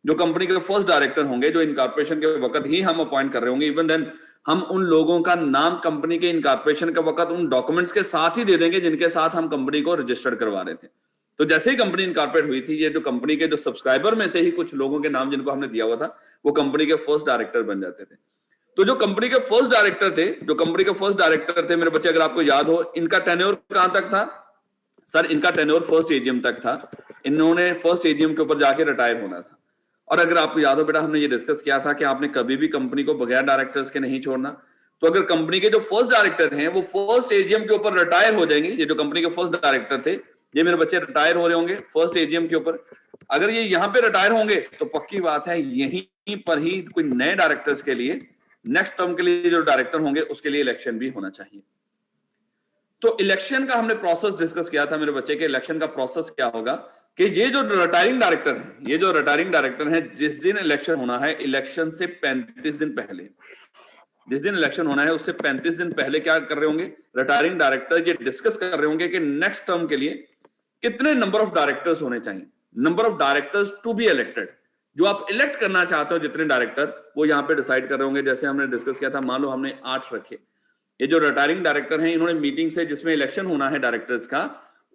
जो कंपनी के first director होंगे, जो इनकॉर्पोरेशन के वक्त ही हम अपॉइंट कर रहे होंगे, इवन देन हम उन लोगों का नाम कंपनी के इनकॉर्पोरेशन के वक्त उन डॉक्यूमेंट्स के साथ ही दे देंगे जिनके साथ हम कंपनी को रजिस्टर्ड करवा रहे थे। तो जैसे ही कंपनी इनकॉर्पोरेट हुई थी, ये जो कंपनी के जो सब्सक्राइबर में से ही कुछ लोगों के नाम जिनको हमने दिया हुआ था, वो कंपनी के फर्स्ट डायरेक्टर बन जाते थे। तो जो कंपनी के फर्स्ट डायरेक्टर थे मेरे बच्चे, अगर आपको याद हो, इनका टेन्योर कहां तक था सर? इनका टेन्योर फर्स्ट एजीएम तक था। इन्होंने फर्स्ट एजीएम के ऊपर जाके रिटायर होना था। और अगर आपको याद हो बेटा, हमने ये डिस्कस किया था कि आपने कभी भी कंपनी को बगैर डायरेक्टर्स के नहीं छोड़ना। तो अगर कंपनी के जो फर्स्ट डायरेक्टर हैं वो फर्स्ट एजीएम के ऊपर रिटायर हो जाएंगे, ये जो कंपनी के फर्स्ट डायरेक्टर थे, ये मेरे बच्चे रिटायर हो रहे होंगे फर्स्ट एजीएम के ऊपर, अगर ये यहां पे रिटायर होंगे तो पक्की बात है यहीं पर ही कोई नए डायरेक्टर्स के लिए, नेक्स्ट टर्म के लिए जो डायरेक्टर होंगे उसके लिए इलेक्शन भी होना चाहिए। तो इलेक्शन का हमने प्रोसेस डिस्कस किया था मेरे बच्चे के। इलेक्शन का प्रोसेस क्या होगा कि ये जो रिटायरिंग डायरेक्टर हैं, जिस दिन इलेक्शन होना है, इलेक्शन से 35 दिन पहले, जिस दिन इलेक्शन होना है उससे 35 दिन पहले क्या कर रहे होंगे? रिटायरिंग डायरेक्टर ये डिस्कस कर रहे होंगे कि नेक्स्ट टर्म के लिए कितने नंबर ऑफ डायरेक्टर्स होने चाहिए, number of directors to be elected, जो आप इलेक्ट करना चाहते हो जितने डायरेक्टर, वो यहां पे डिसाइड कर रहे होंगे। जैसे हमने डिस्कस किया था, मान लो हमने 8 रखे। ये जो रिटायरिंग डायरेक्टर हैं, इन्होंने मीटिंग से, जिसमें इलेक्शन होना है डायरेक्टर्स का,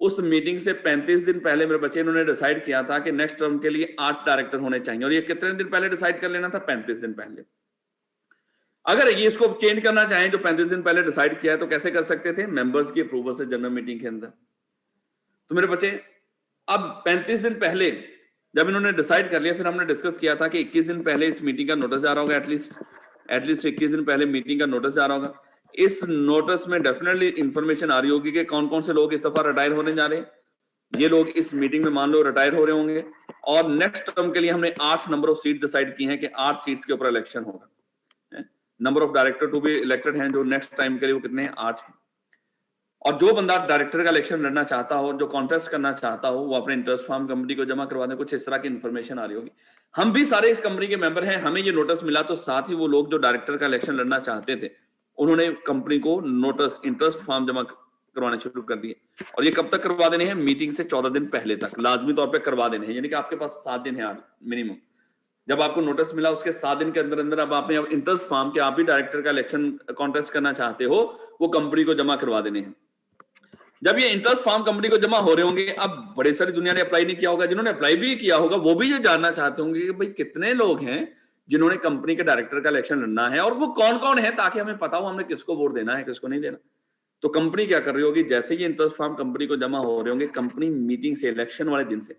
उस मीटिंग से 35 दिन पहले मेरे बच्चे, इन्होंने डिसाइड किया था कि नेक्स्ट टर्म के लिए 8 डायरेक्टर होने चाहिए। और ये कितने दिन पहले डिसाइड कर लेना था? 35 दिन पहले। अगर ये इसको चेंज करना चाहें, जो 35 दिन पहले डिसाइड किया है, तो कैसे कर सकते थे? मेंबर्स की अप्रूवल से जनरल मीटिंग के अंदर। तो मेरे बच्चे, अब 35 दिन पहले जब इन्होंने डिसाइड कर लिया, फिर हमने डिस्कस किया था कि 21 दिन पहले इस मीटिंग का नोटिस जा रहा होगा, एटलीस्ट 21 दिन पहले मीटिंग का नोटिस जा रहा होगा। इस नोटिस में डेफिनेटली इंफॉर्मेशन आ रही होगी कि कौन कौन से लोग इस दफा रिटायर होने जा रहे हैं। ये लोग इस मीटिंग में मान लो रिटायर हो रहे होंगे, और नेक्स्ट टर्म के लिए हमने 8 नंबर ऑफ सीट डिसाइड की हैं कि 8 सीट्स के ऊपर इलेक्शन होगा। Number of director to be elected हैं जो नेक्स्ट टाइम के लिए, वो कितने हैं? 8 हैं। और जो बंदा डायरेक्टर का इलेक्शन लड़ना चाहता हो, जो कॉन्टेस्ट करना चाहता हो, वो अपने इंटरेस्ट फॉर्म कंपनी को जमा करवा दे। कुछ इस तरह की इंफॉर्मेशन आ रही होगी। हम भी सारे इस कंपनी के मेंबर हैं, हमें ये नोटिस मिला, तो साथ ही वो लोग जो डायरेक्टर का इलेक्शन लड़ना चाहते थे, उन्होंने कंपनी को नोटिस, इंटरेस्ट फॉर्म जमा करवाने शुरू कर दिए। और ये कब तक करवा देने हैं? मीटिंग से 14 दिन पहले तक लाजमी तौर पर करवा देने हैं। यानी कि आपके पास 7 दिन है मिनिमम। जब आपको नोटिस मिला उसके 7 दिन के अंदर अंदर अब आपने इंटरेस्ट फॉर्म के, आप भी डायरेक्टर का इलेक्शन कॉन्टेस्ट करना चाहते हो, वो कंपनी को जमा करवा देने हैं। जब ये इंटरेस्ट फॉर्म कंपनी को जमा हो रहे होंगे, अब बड़ी सारी दुनिया ने अप्लाई नहीं किया होगा, जिन्होंने अप्लाई भी किया होगा वो भी ये जानना चाहते होंगे कि भाई कितने लोग हैं जिन्होंने कंपनी के डायरेक्टर का इलेक्शन लड़ना है, और वो कौन कौन है, ताकि हमें पता हो हमने किसको वोट देना है, किसको नहीं देना। तो कंपनी क्या कर रही होगी, जैसे ये इंटरेस्ट फॉर्म कंपनी को जमा हो रहे होंगे, कंपनी मीटिंग से, इलेक्शन वाले दिन से,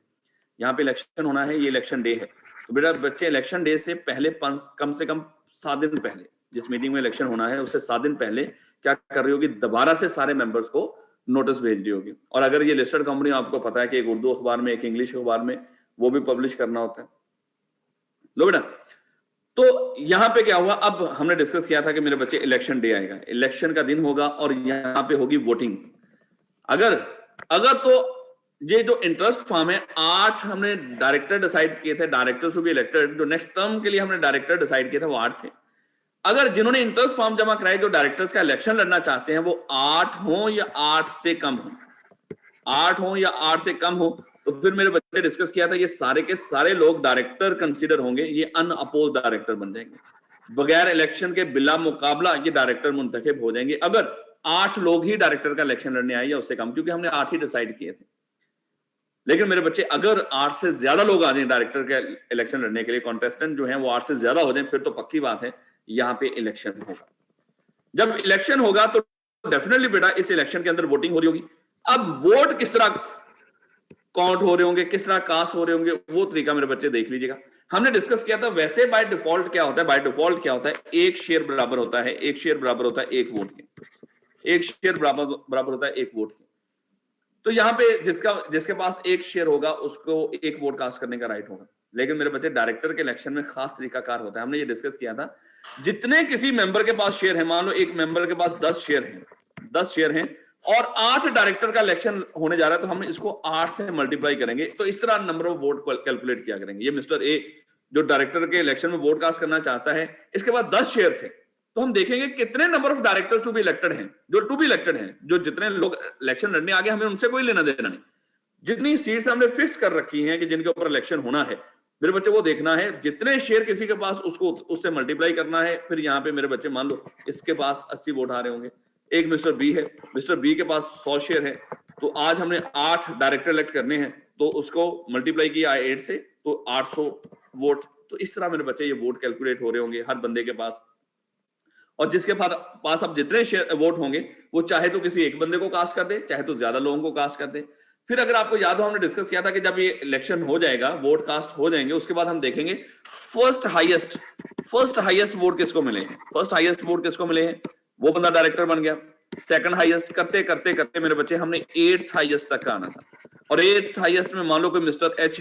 यहाँ पे इलेक्शन होना है, ये इलेक्शन डे है, तो बेटा बच्चे इलेक्शन डे से पहले कम से कम 7 दिन पहले, जिस मीटिंग में इलेक्शन होना है उससे 7 दिन पहले क्या कर रही होगी? दोबारा से सारे मेंबर्स को नोटिस भेज रही होगी। और अगर ये लिस्टेड कंपनी, आपको पता है कि एक उर्दू अखबार में, एक इंग्लिश अखबार में, वो भी पब्लिश करना होता है। लो बेटा, तो यहां पे क्या हुआ? अब हमने डिस्कस किया था कि मेरे बच्चे इलेक्शन डे आएगा, इलेक्शन का दिन होगा, और यहां पे होगी वोटिंग। अगर तो ये जो इंटरेस्ट फॉर्म है, 8 हमने डायरेक्टर डिसाइड किए थे, डायरेक्टर्स टू बी इलेक्टेड, जो नेक्स्ट टर्म के लिए हमने डायरेक्टर डिसाइड किए थे, वो 8 थे। अगर जिन्होंने इंटरेस्ट फॉर्म जमा कराए, जो डायरेक्टर्स का इलेक्शन लड़ना चाहते हैं, वो 8 हो या 8 से कम हो, 8 हो या 8 से कम हो, तो फिर मेरे बच्चे डिस्कस किया था, ये सारे के सारे लोग डायरेक्टर कंसीडर होंगे, ये अनअपोज डायरेक्टर बन जाएंगे, बगैर इलेक्शन के बिला मुकाबला ये डायरेक्टर मुंतखब हो जाएंगे, अगर 8 लोग ही डायरेक्टर का इलेक्शन लड़ने आए या उससे कम, क्योंकि हमने 8 ही डिसाइड किए थे। लेकिन मेरे बच्चे, अगर 8 से ज्यादा लोग आ जाए डायरेक्टर के इलेक्शन लड़ने के लिए, कॉन्टेस्टेंट जो है वो 8 से ज्यादा हो जाए, फिर तो पक्की बात है यहां पे इलेक्शन होगा। जब इलेक्शन होगा तो डेफिनेटली बेटा इस इलेक्शन के अंदर वोटिंग हो रही होगी। अब वोट किस तरह काउंट हो रहे होंगे, किस तरह कास्ट हो रहे होंगे, वो तरीका मेरे बच्चे देख लीजिएगा। हमने डिस्कस किया था, वैसे बाय डिफॉल्ट क्या होता है? बाय डिफॉल्ट क्या होता है? एक शेयर बराबर होता है, एक शेयर बराबर होता है एक वोट के, एक शेयर बराबर होता है एक वोट के। तो यहां पे जिसके पास एक शेयर होगा उसको एक वोट कास्ट करने का राइट होगा। लेकिन मेरे बच्चे, डायरेक्टर के इलेक्शन में खास तरीकाकार होता है, हमने ये डिस्कस किया था, जितने किसी मेंबर के पास शेयर है, मान लो एक मेंबर के पास 10 शेयर हैं, 10 शेयर हैं, और 8 डायरेक्टर का इलेक्शन होने जा रहा है, तो हम इसको 8 से मल्टीप्लाई करेंगे, तो इस तरह नंबर ऑफ वोट कैलकुलेट किया करेंगे। ये मिस्टर ए जो डायरेक्टर के इलेक्शन में वोट कास्ट करना चाहता है, इसके पास 10 शेयर थे, तो हम देखेंगे कितने number of directors to be elected हैं, जो टू बी इलेक्टेड हैं, जो जितने लोग इलेक्शन लड़ने आगे, हमें उनसे कोई लेना देना नहीं। जितनी सीट्स हमने फिक्स कर रखी हैं कि जिनके ऊपर इलेक्शन होना है, मेरे बच्चे वो देखना है, जितने शेयर किसी के पास उसको उससे मल्टीप्लाई करना है। फिर यहाँ पे मेरे बच्चे मान लो इसके पास 80 वोट आ रहे होंगे, एक मिस्टर बी है, मिस्टर बी के पास 100 शेयर है, तो आज हमने 8 डायरेक्टर इलेक्ट करने हैं, तो उसको मल्टीप्लाई किया 8 से, तो 800 वोट। तो इस तरह मेरे बच्चे ये वोट कैलकुलेट हो रहे होंगे हर बंदे के पास। और जिसके पास अब जितने शेयर वोट होंगे वो चाहे तो किसी एक बंदे को कास्ट कर दे, चाहे तो ज्यादा लोगों को कास्ट कर दे। फिर अगर आपको याद हो, हमने डिस्कस किया था कि जब ये इलेक्शन हो जाएगा, वोट कास्ट हो जाएंगे, उसके बाद हम देखेंगे फर्स्ट हाईएस्ट वोट किसको मिले हैं। फर्स्ट हाईएस्ट वोट किसको मिले हैं, वो बंदा डायरेक्टर बन गया। सेकंड हाईएस्ट करते करते करते मेरे बच्चे हमने 8th हाईएस्ट तक का आना था, और 8th हाईएस्ट में मान लो कोई मिस्टर एच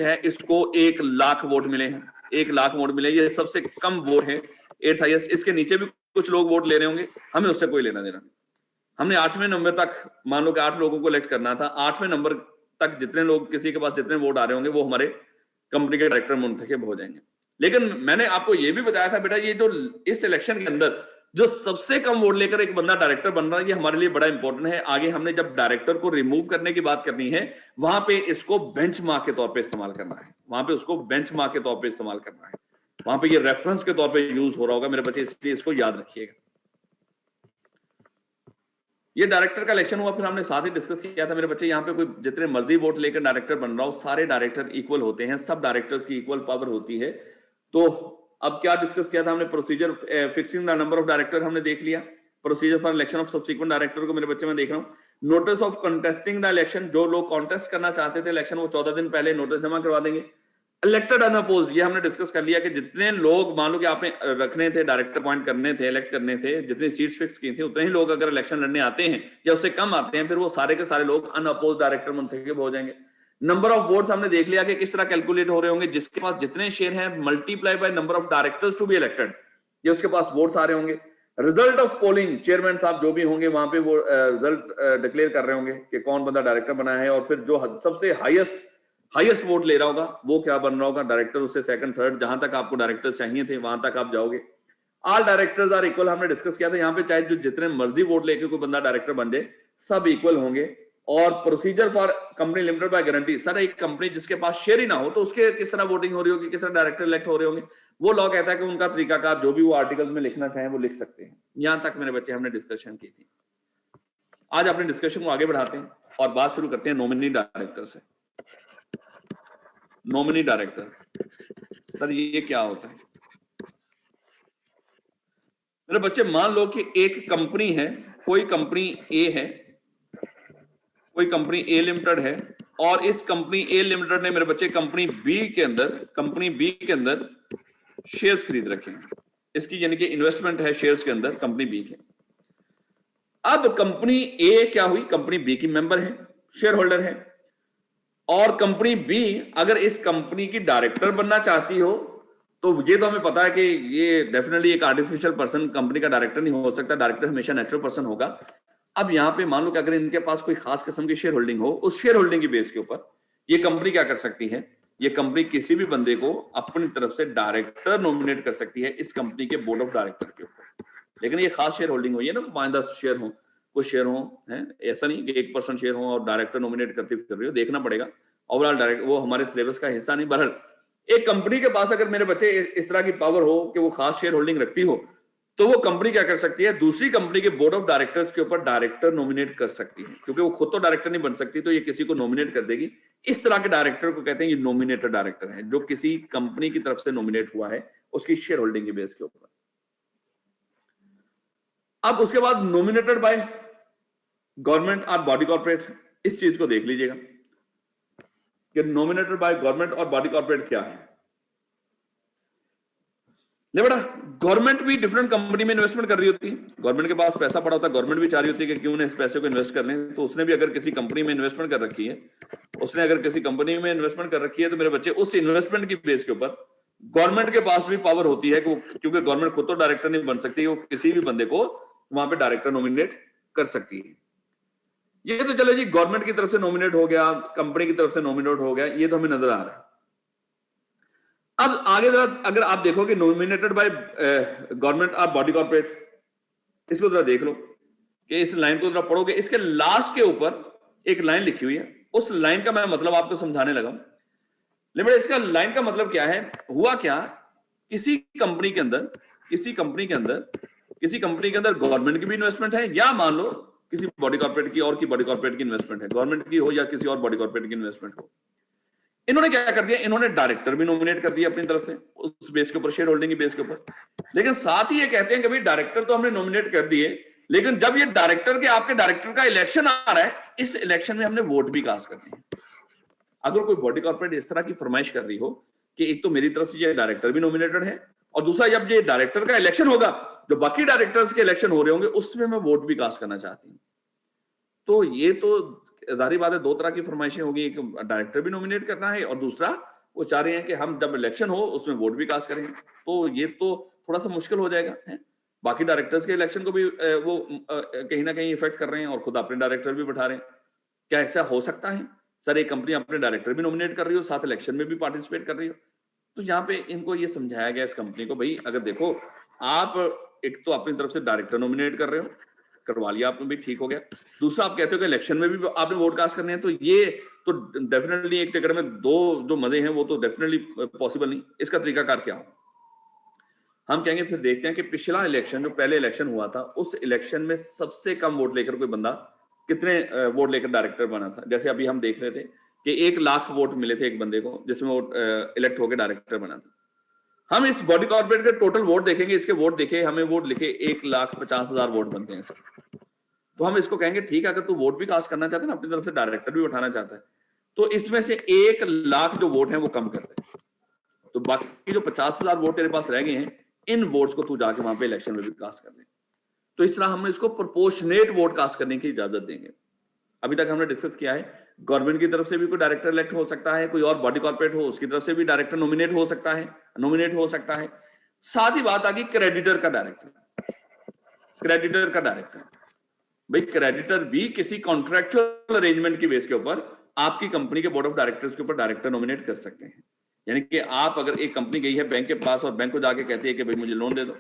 है, इसको 1 लाख वोट मिले हैं, 1 लाख वोट मिले, ये सबसे कम वोट है 8th हाईएस्ट। इसके नीचे भी कुछ लोग वोट ले रहे होंगे, हमें उससे कोई लेना देना नहीं। हमने 8वें नंबर तक, मान लो कि 8 लोगों को इलेक्ट करना था, 8वें नंबर तक जितने लोग, किसी के पास जितने वोट आ रहे होंगे, वो हमारे कंपनी के डायरेक्टर मुंतखब हो जाएंगे। लेकिन मैंने आपको ये भी बताया था बेटा, ये जो इस इलेक्शन के अंदर जो सबसे कम वोट लेकर एक बंदा डायरेक्टर बन रहा है, ये हमारे लिए बड़ा इंपॉर्टेंट है। आगे हमने जब डायरेक्टर को रिमूव करने की बात करनी है, वहां पे इसको बेंचमार्क के तौर पे इस्तेमाल करना है, वहां पे उसको बेंचमार्क के तौर पे इस्तेमाल करना है, वहां पे ये रेफरेंस के तौर पे यूज हो रहा होगा मेरे बच्चे, इसलिए इसको याद रखिएगा। ये डायरेक्टर का इलेक्शन हुआ, फिर हमने साथ ही डिस्कस किया था मेरे बच्चे, यहाँ पे कोई जितने मर्जी वोट लेकर डायरेक्टर बन रहा हो, सारे डायरेक्टर इक्वल होते हैं, सब डायरेक्टर्स की इक्वल पावर होती है। तो अब क्या डिस्कस किया था हमने, procedure fixing the number of director हमने देख लिया, procedure for election of subsequent director को मेरे बच्चे मैं देख रहा हूँ। Notice of contesting the election, जो लोग कॉन्टेस्ट करना चाहते थे इलेक्शन, वो 14 दिन पहले नोटिस जमा करवा देंगे। इलेक्टेड अनअपोज, ये हमने डिस्कस कर लिया कि जितने लोग मान लो कि आपने रखने थे, डायरेक्टर अपॉइंट करने थे, इलेक्ट करने थे, जितनी सीट्स फिक्स की थी, उतने ही लोग अगर इलेक्शन लड़ने आते हैं या उससे कम आते हैं, फिर वो सारे के सारे लोग अनअपोज डायरेक्टर मुंतखब हो जाएंगे। नंबर ऑफ वोट्स हमने देख लिया कि किस तरह कैलकुलेट हो रहे होंगे, जिसके पास जितने शेयर हैं multiply by number of directors to be elected, ये उसके पास वोट्स आ रहे होंगे। रिजल्ट ऑफ पोलिंग, चेयरमैन साहब जो भी होंगे वहां पे वो रिजल्ट डिक्लेयर कर रहे होंगे कि कौन बंदा डायरेक्टर बना है, और फिर जो सबसे हाईएस्ट वोट ले रहा होगा वो क्या बन रहा होगा, डायरेक्टर, उससे सेकंड थर्ड, जहां तक आपको डायरेक्टर्स चाहिए थे वहां तक आप जाओगे। ऑल डायरेक्टर्स आर इक्वल, हमने डिस्कस किया था, यहाँ पे चाहे जो जितने मर्जी वोट लेके कोई बंदा डायरेक्टर बन जाए, सब इक्वल होंगे। और procedure for company limited by guarantee, sir एक कंपनी जिसके पास शेयर ही ना हो तो उसके किस तरह वोटिंग हो रही होगी, किस तरह डायरेक्टर इलेक्ट हो रहे होंगे, वो लॉ कहता है कि उनका तरीकाकार जो भी वो आर्टिकल में लिखना चाहें वो लिख सकते हैं। यहां तक मेरे बच्चे हमने डिस्कशन की थी। आज अपने डिस्कशन को आगे बढ़ाते हैं और बात शुरू करते हैं नॉमिनी डायरेक्टर से। नॉमिनी डायरेक्टर, सर ये क्या होता है मेरे बच्चे? मान लो कि एक कंपनी है, कोई कंपनी ए है, कोई कंपनी ए लिमिटेड है, और इस कंपनी ए लिमिटेड ने मेरे बच्चे कंपनी बी के अंदर शेयर्स खरीद रखे हैं, इसकी यानी कि इन्वेस्टमेंट है शेयर्स के अंदर कंपनी बी के। अब कंपनी ए क्या हुई, कंपनी बी की मेंबर है, शेयर होल्डर है, और कंपनी बी अगर इस कंपनी की डायरेक्टर बनना चाहती हो, तो ये तो हमें पता है कि ये डेफिनेटली एक आर्टिफिशियल पर्सन कंपनी का डायरेक्टर नहीं हो सकता, डायरेक्टर हमेशा नेचुरल पर्सन होगा। अब यहाँ पे मान लो कि अगर इनके पास कोई खास किस्म की शेयर होल्डिंग हो, उस शेयर होल्डिंग की बेस के ऊपर ये कंपनी क्या कर सकती है, ये कंपनी किसी भी बंदे को अपनी तरफ से डायरेक्टर नॉमिनेट कर सकती है इस कंपनी के बोर्ड ऑफ डायरेक्टर के ऊपर। लेकिन ये खास शेयर होल्डिंग हुई है ना, 5-10 शेयर हो, कुछ शेयर हो, है ऐसा नहीं कि 1% शेयर हो और डायरेक्टर नॉमिनेट करते फिर रही हो, देखना पड़ेगा ओवरऑल डायरेक्ट, वो हमारे सिलेबस का हिस्सा नहीं। बहरहाल एक कंपनी के पास अगर मेरे बच्चे इस तरह की पावर हो कि वो खास शेयर होल्डिंग रखती हो, तो वो कंपनी क्या कर सकती है, दूसरी कंपनी के बोर्ड ऑफ डायरेक्टर्स के ऊपर डायरेक्टर नॉमिनेट कर सकती है, क्योंकि वो खुद तो डायरेक्टर नहीं बन सकती, तो ये किसी को नॉमिनेट कर देगी। इस तरह के डायरेक्टर को कहते हैं ये नॉमिनेटेड डायरेक्टर है, जो किसी कंपनी की तरफ से नॉमिनेट हुआ है उसकी शेयर होल्डिंग के बेस के ऊपर। अब उसके बाद नॉमिनेटेड बाय गवर्नमेंट और बॉडी कॉर्पोरेट, इस चीज को देख लीजिएगा कि नॉमिनेटेड बाय गवर्नमेंट और बॉडी कॉर्पोरेट क्या है। ले बेटा, गवर्नमेंट भी डिफरेंट कंपनी में इन्वेस्टमेंट कर रही होती है, गवर्नमेंट के पास पैसा पड़ा होता है, गवर्नमेंट भी चाह रही होती है कि क्यों ना इस पैसे को इन्वेस्ट कर लें, तो उसने भी अगर किसी कंपनी में इन्वेस्टमेंट कर रखी है, तो मेरे बच्चे उस इन्वेस्टमेंट की बेस के ऊपर गवर्नमेंट के पास भी पावर होती है कि क्योंकि गवर्नमेंट खुद तो डायरेक्टर नहीं बन सकती, वो किसी भी बंदे को वहां पे डायरेक्टर नॉमिनेट कर सकती है। ये तो चलो जी, गवर्नमेंट की तरफ से नॉमिनेट हो गया, कंपनी की तरफ से नॉमिनेट हो गया, ये तो हमें नजर आ रहा है। अब आगे अगर आप देखोगे नॉमिनेटेड बाय गवर्नमेंट और बॉडी कॉर्पोरेट, इसको जरा देख लो कि इस लाइन को जरा पढ़ोगे, इसके लास्ट के ऊपर एक लाइन लिखी हुई है, उस लाइन का मैं मतलब आपको समझाने लगा लिमिटेड, इसका लाइन का मतलब क्या है, हुआ क्या, किसी कंपनी के अंदर गवर्नमेंट की भी इन्वेस्टमेंट है, या मान लो किसी बॉडी कॉर्पोरेट की और की बॉडी कॉर्पोरेट की इन्वेस्टमेंट है, गवर्नमेंट की हो या किसी और बॉडी कॉर्पोरेट की इन्वेस्टमेंट हो। इन्होंने क्या कर दिया, इन्होंने डायरेक्टर भी नॉमिनेट कर दिया अपनी तरफ से, उस बेस के ऊपर, शेयर होल्डिंग की बेस के ऊपर। लेकिन साथ ही ये कहते हैं कि भाई डायरेक्टर तो हमने नॉमिनेट कर दिए, लेकिन जब ये डायरेक्टर के, आपके डायरेक्टर का इलेक्शन आ रहा है, इस इलेक्शन में हमने वोट भी कास्ट करने हैं। अगर कोई बॉडी कॉर्पोरेट इस तरह की फरमाइश कर रही हो कि एक तो मेरी तरफ से ये डायरेक्टर भी नॉमिनेटेड है, और दूसरा जब ये डायरेक्टर का इलेक्शन होगा, जो बाकी डायरेक्टर्स के इलेक्शन हो रहे होंगे, उसमें मैं वोट भी कास्ट करना चाहती हूँ, तो ये तो जाहिर बात है दो तरह की फरमाइशें होगी, एक डायरेक्टर भी नॉमिनेट करना है, और दूसरा वो चाह रहे हैं कि हम जब इलेक्शन हो उसमें वोट भी कास्ट करेंगे। तो ये तो थोड़ा सा मुश्किल हो जाएगा है? बाकी डायरेक्टर्स के इलेक्शन को भी वो कहीं ना कहीं इफेक्ट कर रहे हैं, और खुद अपने डायरेक्टर भी बैठा रहे हैं। क्या ऐसा हो सकता है सर, एक कंपनी अपने डायरेक्टर भी नॉमिनेट कर रही हो, साथ इलेक्शन में भी पार्टिसिपेट कर रही हो? तो यहाँ पे इनको ये समझाया गया इस कंपनी को, भाई अगर देखो आप एक तो अपनी तरफ से डायरेक्टर नॉमिनेट कर रहे हो, करवा लिया आपने भी, ठीक हो गया। दूसरा आप कहते हो कि इलेक्शन में भी आपने वोट कास्ट करने हैं, तो ये तो डेफिनेटली एक टिकट में दो जो मजे हैं वो तो डेफिनेटली पॉसिबल नहीं। इसका तरीकाकार क्या हो, हम कहेंगे फिर देखते हैं कि पिछला इलेक्शन, जो पहले इलेक्शन हुआ था, उस इलेक्शन में सबसे कम वोट लेकर कोई बंदा कितने वोट लेकर डायरेक्टर बना था। जैसे अभी हम देख रहे थे कि 1 लाख वोट मिले थे एक बंदे को, जिसमें वो इलेक्ट होकर डायरेक्टर बना था। हम इस बॉडी कॉर्पोरेट के टोटल वोट देखेंगे, इसके वोट देखे, हमें वोट लिखे 1,50,000 वोट बनते हैं। तो हम इसको कहेंगे ठीक है, अगर तू वोट भी कास्ट करना चाहता है ना, अपनी तरफ से डायरेक्टर भी उठाना चाहता है, तो इसमें से 1 लाख जो वोट हैं वो कम कर दे, तो बाकी जो 50,000 वोट तेरे पास रह गए हैं, इन वोट्स को तू जाके वहां पे इलेक्शन में भी कास्ट कर दे। तो इस तरह हम इसको प्रोपोर्शनेट वोट कास्ट करने की इजाजत देंगे। अभी तक हमने डिस्कस किया है, गवर्नमेंट की तरफ से भी कोई डायरेक्टर इलेक्ट हो सकता है, कोई और बॉडी कॉर्पोरेट हो उसकी तरफ से भी डायरेक्टर नॉमिनेट हो सकता है। साथ ही बात आ गई क्रेडिटर का डायरेक्टर। भाई क्रेडिटर भी किसी कॉन्ट्रैक्चुअल अरेंजमेंट की बेस के ऊपर आपकी कंपनी के बोर्ड ऑफ डायरेक्टर्स के ऊपर डायरेक्टर नॉमिनेट कर सकते हैं। यानी कि आप अगर एक कंपनी गई है बैंक के पास और बैंक को जाके कहती है कि भाई मुझे लोन दे दो,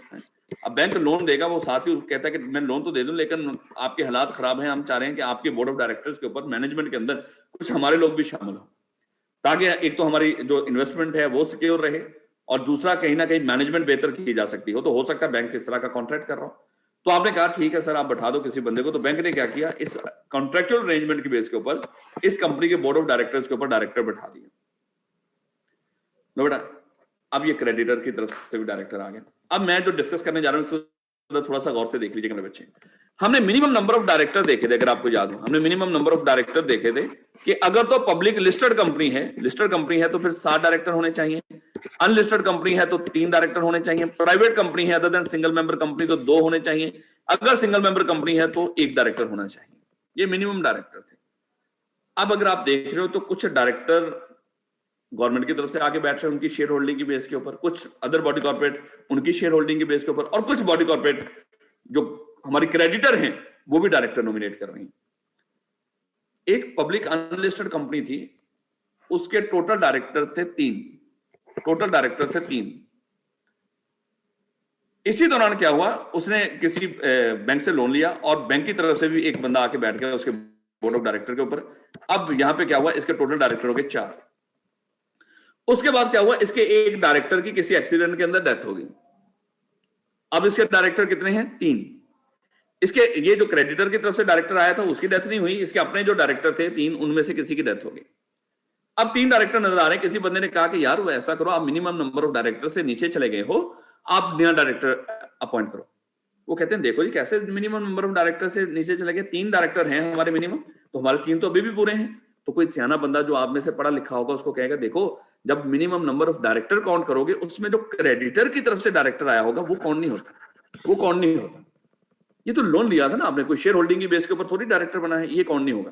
अब बैंक लोन देगा, वो साथ ही कहता है कि मैं लोन तो दे दूं, लेकिन आपके हालात खराब हैं, हम चाह रहे हैं कि आपके बोर्ड ऑफ डायरेक्टर्स के ऊपर, मैनेजमेंट के अंदर कुछ हमारे लोग भी शामिल हो, ताकि एक तो हमारी जो इन्वेस्टमेंट है वो सिक्योर रहे, और दूसरा कहीं ना कहीं मैनेजमेंट बेहतर की जा सकती हो। तो हो सकता है बैंक इस तरह का कॉन्ट्रैक्ट कर रहा हो, तो आपने कहा ठीक है सर आप बैठा दो किसी बंदे को। तो बैंक ने क्या किया, इस कॉन्ट्रैक्चुअल अरेंजमेंट की बेस के ऊपर इस कंपनी के बोर्ड ऑफ डायरेक्टर्स के ऊपर डायरेक्टर बैठा दिया। लो बेटा, अब ये क्रेडिटर की तरफ से भी डायरेक्टर आ गया। अब मैं जो डिस्कस करने जा रहा हूं थोड़ा सा गौर से देख लीजिएगा मेरे बच्चे। हमने मिनिमम नंबर ऑफ डायरेक्टर देखे थे, अगर आपको याद हो, हमने मिनिमम नंबर ऑफ डायरेक्टर देखे थे कि अगर तो पब्लिक लिस्टेड कंपनी है तो फिर 7 डायरेक्टर होने चाहिए, अनलिस्टेड कंपनी है तो 3 डायरेक्टर होने चाहिए, प्राइवेट कंपनी है other than single member company तो 2 होने चाहिए, अगर सिंगल मेंबर कंपनी है तो 1 डायरेक्टर होना चाहिए। ये मिनिमम डायरेक्टर थे। अब अगर आप देख रहे हो तो कुछ डायरेक्टर गवर्नमेंट की तरफ से आगे बैठ रहे हैं उनकी शेयर होल्डिंग की बेस के ऊपर, कुछ अदर बॉडी कॉर्पोरेट उनकी शेयर होल्डिंग की बेस के ऊपर, और कुछ बॉडी कॉर्पोरेट जो हमारी क्रेडिटर हैं वो भी डायरेक्टर नॉमिनेट कर रही हैं। एक पब्लिक अनलिस्टेड कंपनी थी, उसके टोटल डायरेक्टर थे 3। इसी दौरान क्या हुआ, उसने किसी बैंक से लोन लिया और बैंक की तरफ से भी एक बंदा आके बैठ गया उसके बोर्ड ऑफ डायरेक्टर के ऊपर। अब यहां पे क्या हुआ, इसके टोटल डायरेक्टर हो गए 4। उसके बाद क्या हुआ, इसके एक डायरेक्टर की किसी एक्सीडेंट के अंदर डेथ हो गई। अब इसके डायरेक्टर कितने हैं, 3। इसके ये जो क्रेडिटर की तरफ से डायरेक्टर आया था उसकी डेथ नहीं हुई, इसके अपने जो डायरेक्टर थे 3 उनमें से किसी की डेथ हो गई। अब 3 डायरेक्टर नजर आ रहे हैं। किसी बंदे ने कहा कि यार वो ऐसा करो, आप मिनिमम नंबर ऑफ डायरेक्टर से नीचे चले गए हो, आप नया डायरेक्टर अपॉइंट करो। वो कहते हैं देखो जी कैसे मिनिमम नंबर ऑफ डायरेक्टर से नीचे चले गए, 3 डायरेक्टर हैं हमारे मिनिमम, तो हमारे 3 तो अभी भी पूरे हैं। तो कोई सियाना बंदा जो आप में से पढ़ा लिखा होगा उसको कहेगा देखो जब minimum number of director count करोगे उसमें जो क्रेडिटर की तरफ से डायरेक्टर आया होगा वो कौन नहीं होता। ये तो लोन लिया था ना आपने, कोई शेयर होल्डिंग की बेस के ऊपर थोड़ी डायरेक्टर बना है, ये कौन नहीं होगा।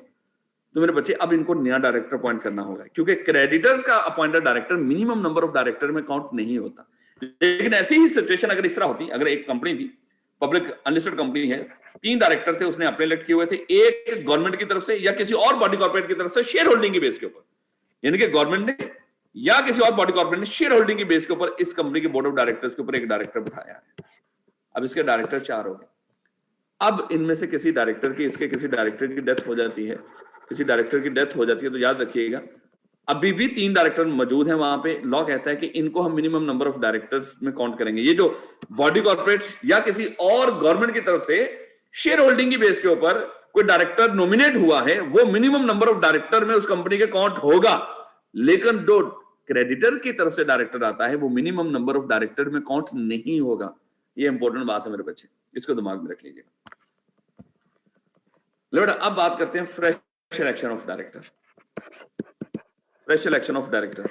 तो मेरे बच्चे अब इनको नया डायरेक्टर अपॉइंट करना होगा, क्योंकि क्रेडिटर्स का appointed director minimum number of director में काउंट नहीं होता। लेकिन ऐसी ही सिचुएशन अगर इस तरह होती, अगर एक कंपनी थी, पब्लिक अनलिस्टेड कंपनी है, 3 डायरेक्टर थे उसने अपने इलेक्ट किए हुए थे, एक गवर्नमेंट की तरफ से या किसी और बॉडी कॉर्पोरेट की तरफ से शेयर होल्डिंग की बेस के ऊपर, यानी कि गवर्नमेंट ने या किसी और बॉडी कॉर्पोरेट ने शेयर होल्डिंग की बेस के ऊपर इस कंपनी के बोर्ड ऑफ डायरेक्टर्स के ऊपर एक डायरेक्टर बिठाया है। अब इसके डायरेक्टर 4 हो गए। अब इनमें से किसी डायरेक्टर की, इसके किसी डायरेक्टर की डेथ हो जाती है, तो याद रखिएगा अभी भी 3 डायरेक्टर मौजूद हैं वहां पे, लॉ कहता है कि इनको हम मिनिमम नंबर ऑफ डायरेक्टर्स में काउंट करेंगे। ये जो बॉडी कॉर्पोरेट या किसी और गवर्नमेंट की तरफ से शेयर होल्डिंग की बेस के ऊपर कोई डायरेक्टर नॉमिनेट हुआ है, वो मिनिमम नंबर ऑफ डायरेक्टर में उस कंपनी के काउंट होगा। लेकिन जो क्रेडिटर की तरफ से डायरेक्टर आता है वो मिनिमम नंबर ऑफ डायरेक्टर में काउंट नहीं होगा। ये इंपॉर्टेंट बात है मेरे बच्चे, इसको दिमाग में रख लीजिएगा। बेटा अब बात करते हैं fresh election of director. Fresh election of director,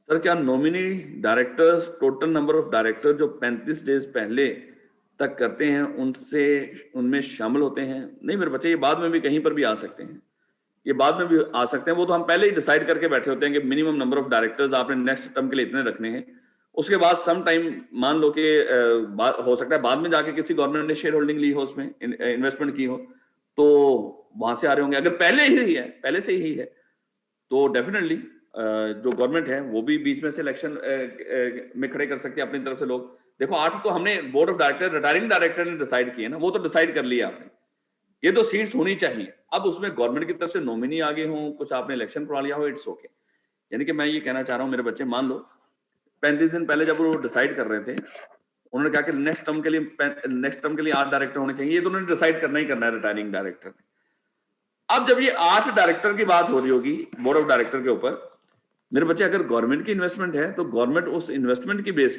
sir क्या nominee directors total number of director जो 35 डेज पहले तक करते हैं उनसे उनमें शामिल होते हैं? नहीं मेरे बच्चे, ये बाद में भी कहीं पर भी आ सकते हैं, ये बाद में भी आ सकते हैं। वो तो हम पहले ही डिसाइड करके बैठे होते हैं कि मिनिमम नंबर ऑफ डायरेक्टर्स आपने नेक्स्ट टर्म के लिए इतने रखने हैं। उसके बाद सम टाइम मान लो कि हो सकता है बाद में जाके किसी गवर्नमेंट ने शेयर होल्डिंग ली हो, उसमें इन्वेस्टमेंट की हो, तो वहां से आ रहे होंगे। अगर पहले ही है, पहले से ही है, तो डेफिनेटली जो गवर्नमेंट है वो भी बीच में से इलेक्शन में खड़े कर सकते हैं अपनी तरफ से लोग। देखो 8 तो हमने board of director, retiring director ने डिसाइड किए ना, वो तो डिसाइड कर लिया आपने, ये तो सीट्स होनी चाहिए। अब उसमें गवर्नमेंट की तरफ से नॉमिनी आगे हो, कुछ आपने इलेक्शन करवा लिया हो, इट्स ओके। यानी कि मैं ये कहना चाह रहा हूँ मेरे बच्चे, मान लो 35 दिन पहले जब वो डिसाइड कर रहे थे, उन्होंने कहा कि नेक्स्ट टर्म के लिए 8 डायरेक्टर होने चाहिए, ये तो उन्होंने डिसाइड करना ही करना है रिटायरिंग डायरेक्टर। अब जब ये 8 डायरेक्टर की बात हो रही होगी बोर्ड ऑफ डायरेक्टर के ऊपर, मेरे बच्चे अगर गवर्नमेंट की इन्वेस्टमेंट है तो गवर्नमेंट उस इन्वेस्टमेंट की बेस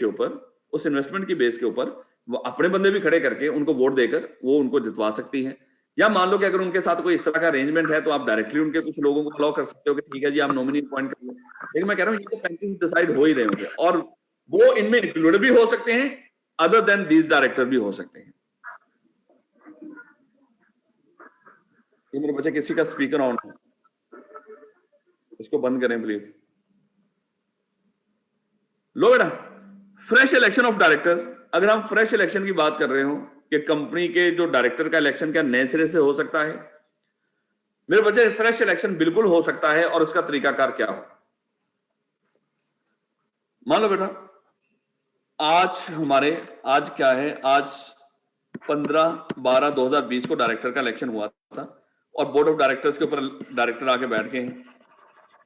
के ऊपर वो अपने बंदे भी खड़े करके उनको वोट देकर वो उनको जितवा सकती है। या मान लो कि अगर उनके साथ कोई इस तरह का अरेंजमेंट है तो आप डायरेक्टली उनके कुछ लोगों को अलाउ कर सकते हो कि ठीक है जी आप नॉमिनी अपॉइंट कर लो। लेकिन मैं कह रहा हूँ ये तो 35 डिसाइड हो ही रहे होंगे, और वो इनमें इंक्लूड भी हो सकते हैं, अदर देन दीज डायरेक्टर भी हो सकते हैं। ये मेरे बच्चे किसी का स्पीकर ऑन है, इसको बंद करें प्लीज। लो बेटा, फ्रेश इलेक्शन ऑफ डायरेक्टर, अगर हम फ्रेश इलेक्शन की बात कर रहे हो कि कंपनी के जो डायरेक्टर का इलेक्शन क्या नए सिरे से हो सकता है, मेरे बच्चे फ्रेश इलेक्शन बिल्कुल हो सकता है। और उसका तरीकाकार क्या हो, मान लो बेटा आज क्या है, आज 15/12/2020 को डायरेक्टर का इलेक्शन हुआ था और बोर्ड ऑफ डायरेक्टर्स के ऊपर डायरेक्टर आके बैठ गए हैं।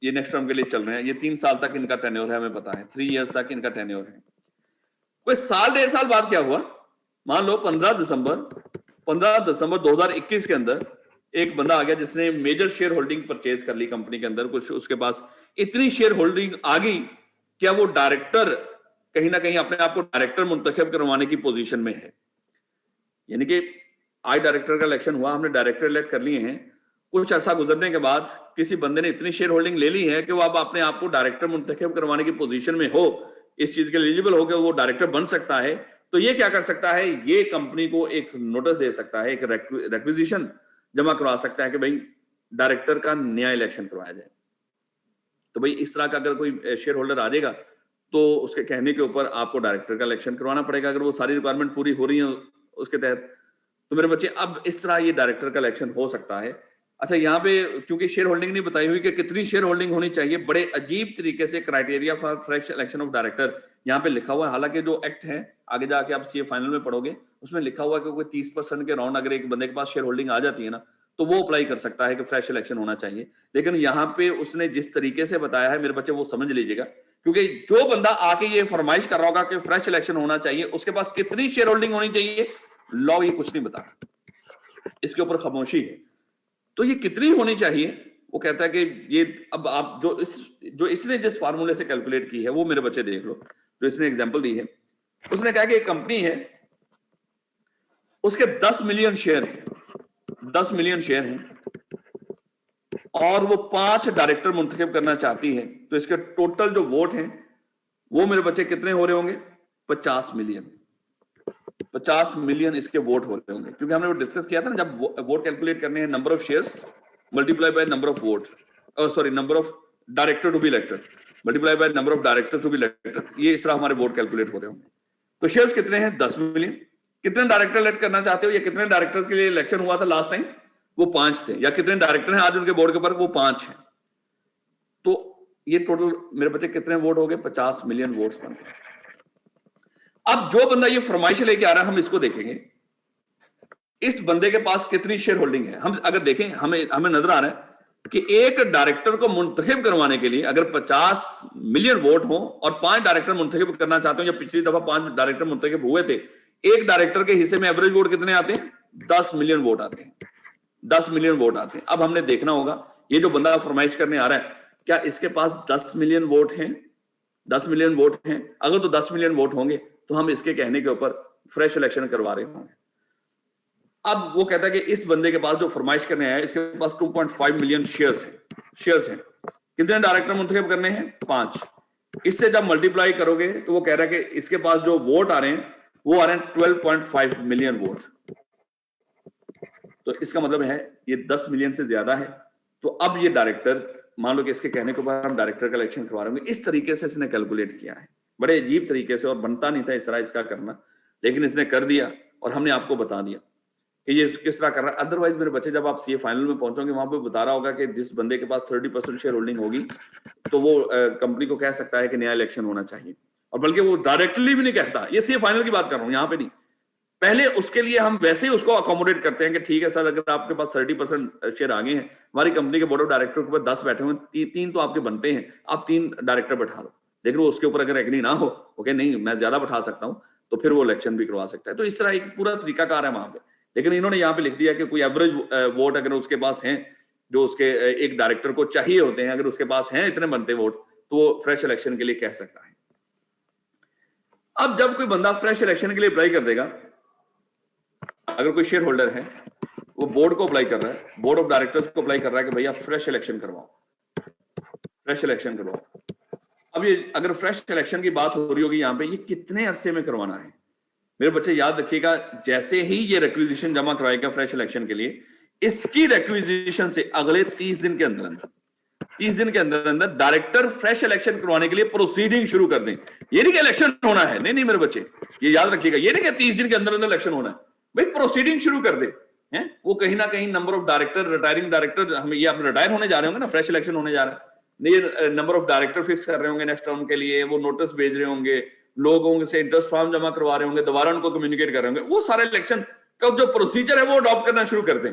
ये नेक्स्ट टर्म के लिए चल रहे हैं, ये 3 साल तक इनका टेन्योर है, हमें पता है 3 इयर्स तक इनका टेन्योर है। कोई साल 1.5 साल बाद क्या हुआ, मान लो 15 दिसंबर 2021 के अंदर एक बंदा आ गया जिसने मेजर शेयर होल्डिंग परचेज कर ली कंपनी के अंदर, कुछ उसके पास इतनी शेयर होल्डिंग आ गई क्या वो डायरेक्टर कहीं ना कहीं अपने आप को डायरेक्टर मुंतखब करवाने की पोजीशन में है। यानी कि आज डायरेक्टर का इलेक्शन हुआ, हमने डायरेक्टर इलेक्ट कर लिए हैं, कुछ ऐसा गुजरने के बाद किसी बंदे ने इतनी शेयर होल्डिंग ले ली है कि वो अब अपने आप को डायरेक्टर मुंतखब करवाने की पोजीशन में हो, इस चीज के एलिजिबल हो गया, वो डायरेक्टर बन सकता है। तो ये क्या कर सकता है, ये कंपनी को एक नोटिस दे सकता है, एक रिक्विजिशन जमा करवा सकता है कि भाई डायरेक्टर का नया इलेक्शन करवाया जाए। तो भाई इस तरह का अगर कोई शेयर होल्डर आ जाएगा तो उसके कहने के ऊपर आपको डायरेक्टर का इलेक्शन करवाना पड़ेगा, अगर वो सारी रिक्वायरमेंट पूरी हो रही है उसके तहत। तो मेरे बच्चे अब इस तरह ये डायरेक्टर का इलेक्शन हो सकता है। अच्छा, यहाँ पे क्योंकि शेयर होल्डिंग नहीं बताई हुई कि कितनी शेयर होल्डिंग होनी चाहिए, बड़े अजीब तरीके से criteria for fresh election of director यहाँ पे लिखा हुआ है। हालांकि जो एक्ट है आगे जाके आप सीए फाइनल में पढ़ोगे, उसमें लिखा हुआ है कि कोई 30% के राउंड अगर एक बंदे के पास शेयर होल्डिंग आ जाती है ना, तो वो अप्लाई कर सकता है कि फ्रेश इलेक्शन होना चाहिए। लेकिन यहाँ पे उसने जिस तरीके से बताया है मेरे बच्चे वो समझ लीजिएगा, क्योंकि जो बंदा आके ये फरमाइश कर रहा होगा कि फ्रेश इलेक्शन होना चाहिए, उसके पास कितनी शेयर होल्डिंग होनी चाहिए, लॉ ये कुछ नहीं बता रहा, इसके ऊपर खामोशी है। तो ये कितनी होनी चाहिए वो कहता है कि ये अब आप जो इसने जिस फार्मूले से कैलकुलेट की है वो मेरे बच्चे देख लो, जो इसने एग्जांपल दी है। उसने कहा कि एक कंपनी है, उसके 10 मिलियन शेयर हैं, 10 मिलियन शेयर हैं, और वो 5 डायरेक्टर मुंतखब करना चाहती है। तो इसके टोटल जो वोट हैं वो मेरे बच्चे कितने हो रहे होंगे, 50 मिलियन। 50 मिलियन इसके वोट होते होंगे, क्योंकि हमने वो डिस्कस किया था ना, जब वोट कैलकुलेट करने हैं, number of shares multiply by number of vote, sorry number of director to be elected multiply by number of directors to be elected, ये इस तरह हमारे वोट कैलकुलेट हो रहे होंगे। तो शेयर्स कितने हैं, 10 मिलियन। कितने डायरेक्टर इलेक्ट करना चाहते हो, या कितने डायरेक्टर्स के लिए इलेक्शन हुआ था लास्ट टाइम, वो 5 थे, या कितने डायरेक्टर हैं आज उनके बोर्ड के ऊपर, वो 5 हैं। तो ये टोटल मेरे बच्चे कितने वोट हो गए, 50 मिलियन वोट्स बन गए। अब जो बंदा ये फरमाइश लेके आ रहा है, हम इसको देखेंगे इस बंदे के पास कितनी शेयर होल्डिंग है। हम अगर देखें, हमें नजर आ रहा है कि एक डायरेक्टर को मुंतखब करवाने के लिए अगर 50 मिलियन वोट हो और 5 डायरेक्टर मुंतखब करना चाहते हो, जब पिछली दफा 5 डायरेक्टर मुंतखब हुए थे, एक डायरेक्टर के हिस्से में एवरेज वोट कितने आते हैं? 10 मिलियन वोट आते हैं। 10 मिलियन वोट आते हैं। अब हमने देखना होगा ये जो बंदा फरमाइश करने आ रहा है, क्या इसके पास 10 मिलियन वोट हैं? 10 मिलियन वोट हैं? अगर तो 10 मिलियन वोट होंगे तो हम इसके कहने के ऊपर फ्रेश इलेक्शन करवा रहे होंगे। अब वो कहता है कि इस बंदे के पास जो फरमाइश करने आया, इसके पास 2.5 मिलियन शेयर्स हैं। कितने डायरेक्टर मुंतखब करने हैं? 5। इससे जब मल्टीप्लाई करोगे तो वो कह रहा है कि इसके पास जो वोट आ रहे हैं वो आ रहे हैं 12.5 मिलियन वोट। तो इसका मतलब है ये 10 मिलियन से ज्यादा है। तो अब ये डायरेक्टर, मान लो कि इसके कहने के बाद हम डायरेक्टर का इलेक्शन करवा रहे होंगे, इस तरीके से इसने कैलकुलेट किया है, बड़े अजीब तरीके से, और बनता नहीं था इस तरह इसका करना, लेकिन इसने कर दिया और हमने आपको बता दिया कि ये किस तरह कर रहा है। अदरवाइज मेरे बच्चे, जब आप सीए फाइनल में पहुंचोगे वहां पे बता रहा होगा कि जिस बंदे के पास 30% शेयर होल्डिंग होगी तो वो कंपनी को कह सकता है कि नया इलेक्शन होना चाहिए, और बल्कि वो डायरेक्टली भी नहीं कहता। ये सीए फाइनल की बात कर रहा हूं, यहाँ पे नहीं। पहले उसके लिए हम वैसे ही उसको अकोमोडेट करते हैं कि ठीक है सर, अगर आपके पास 30% शेयर आ गए हैं, हमारी कंपनी के बोर्ड ऑफ डायरेक्टर के ऊपर 10 बैठे हुए, 3 तो आपके बनते हैं, आप 3 डायरेक्टर बैठा लो। लेकिन वो उसके ऊपर अगर एग्री ना हो, ओके नहीं मैं ज्यादा बैठा सकता हूं, तो फिर वो इलेक्शन भी करवा सकता है। तो इस तरह एक पूरा तरीकाकार है वहां पे। लेकिन इन्होंने यहाँ पे लिख दिया कि कोई एवरेज वोट अगर उसके पास हैं, जो उसके एक डायरेक्टर को चाहिए होते हैं, अगर उसके पास हैं इतने बनते वोट, तो वो फ्रेश इलेक्शन के लिए कह सकता है। अब जब कोई बंदा फ्रेश इलेक्शन के लिए अप्लाई कर देगा, अगर कोई शेयर होल्डर है, वो बोर्ड को अप्लाई कर रहा है, बोर्ड ऑफ डायरेक्टर्स को अप्लाई कर रहा है कि भैया फ्रेश इलेक्शन करवाओ, फ्रेश इलेक्शन करवाओ। अब ये अगर फ्रेश इलेक्शन की बात हो रही होगी यहाँ पे, ये कितने अरसे में करवाना है? मेरे बच्चे याद रखिएगा, जैसे ही ये रिक्विजिशन जमा करवाएगा फ्रेश इलेक्शन के लिए, इसकी रिक्विजिशन से अगले 30 दिन के अंदर 30 दिन के अंदर अंदर डायरेक्टर फ्रेश इलेक्शन करवाने के लिए प्रोसीडिंग शुरू कर दें। ये नहीं कि इलेक्शन होना है, नहीं मेरे बच्चे, ये याद रखिएगा, ये नहीं कि 30 दिन के अंदर अंदर इलेक्शन होना है, भाई प्रोसीडिंग शुरू कर दे हैं। वो कहीं ना कहीं number of director, retiring director, हम ये आप रिटायर होने जा रहे होंगे ना, फ्रेश इलेक्शन होने जा रहा है, ये नंबर ऑफ डायरेक्टर फिक्स कर रहे होंगे नेक्स्ट टर्म के लिए, वो नोटिस भेज रहे होंगे, लोगों से इंटरेस्ट फॉर्म जमा करवा रहे होंगे, दोबारा उनको कम्युनिकेट कर रहे होंगे, वो सारे इलेक्शन का जो प्रोसीजर है वो अडॉप्ट करना शुरू कर दें।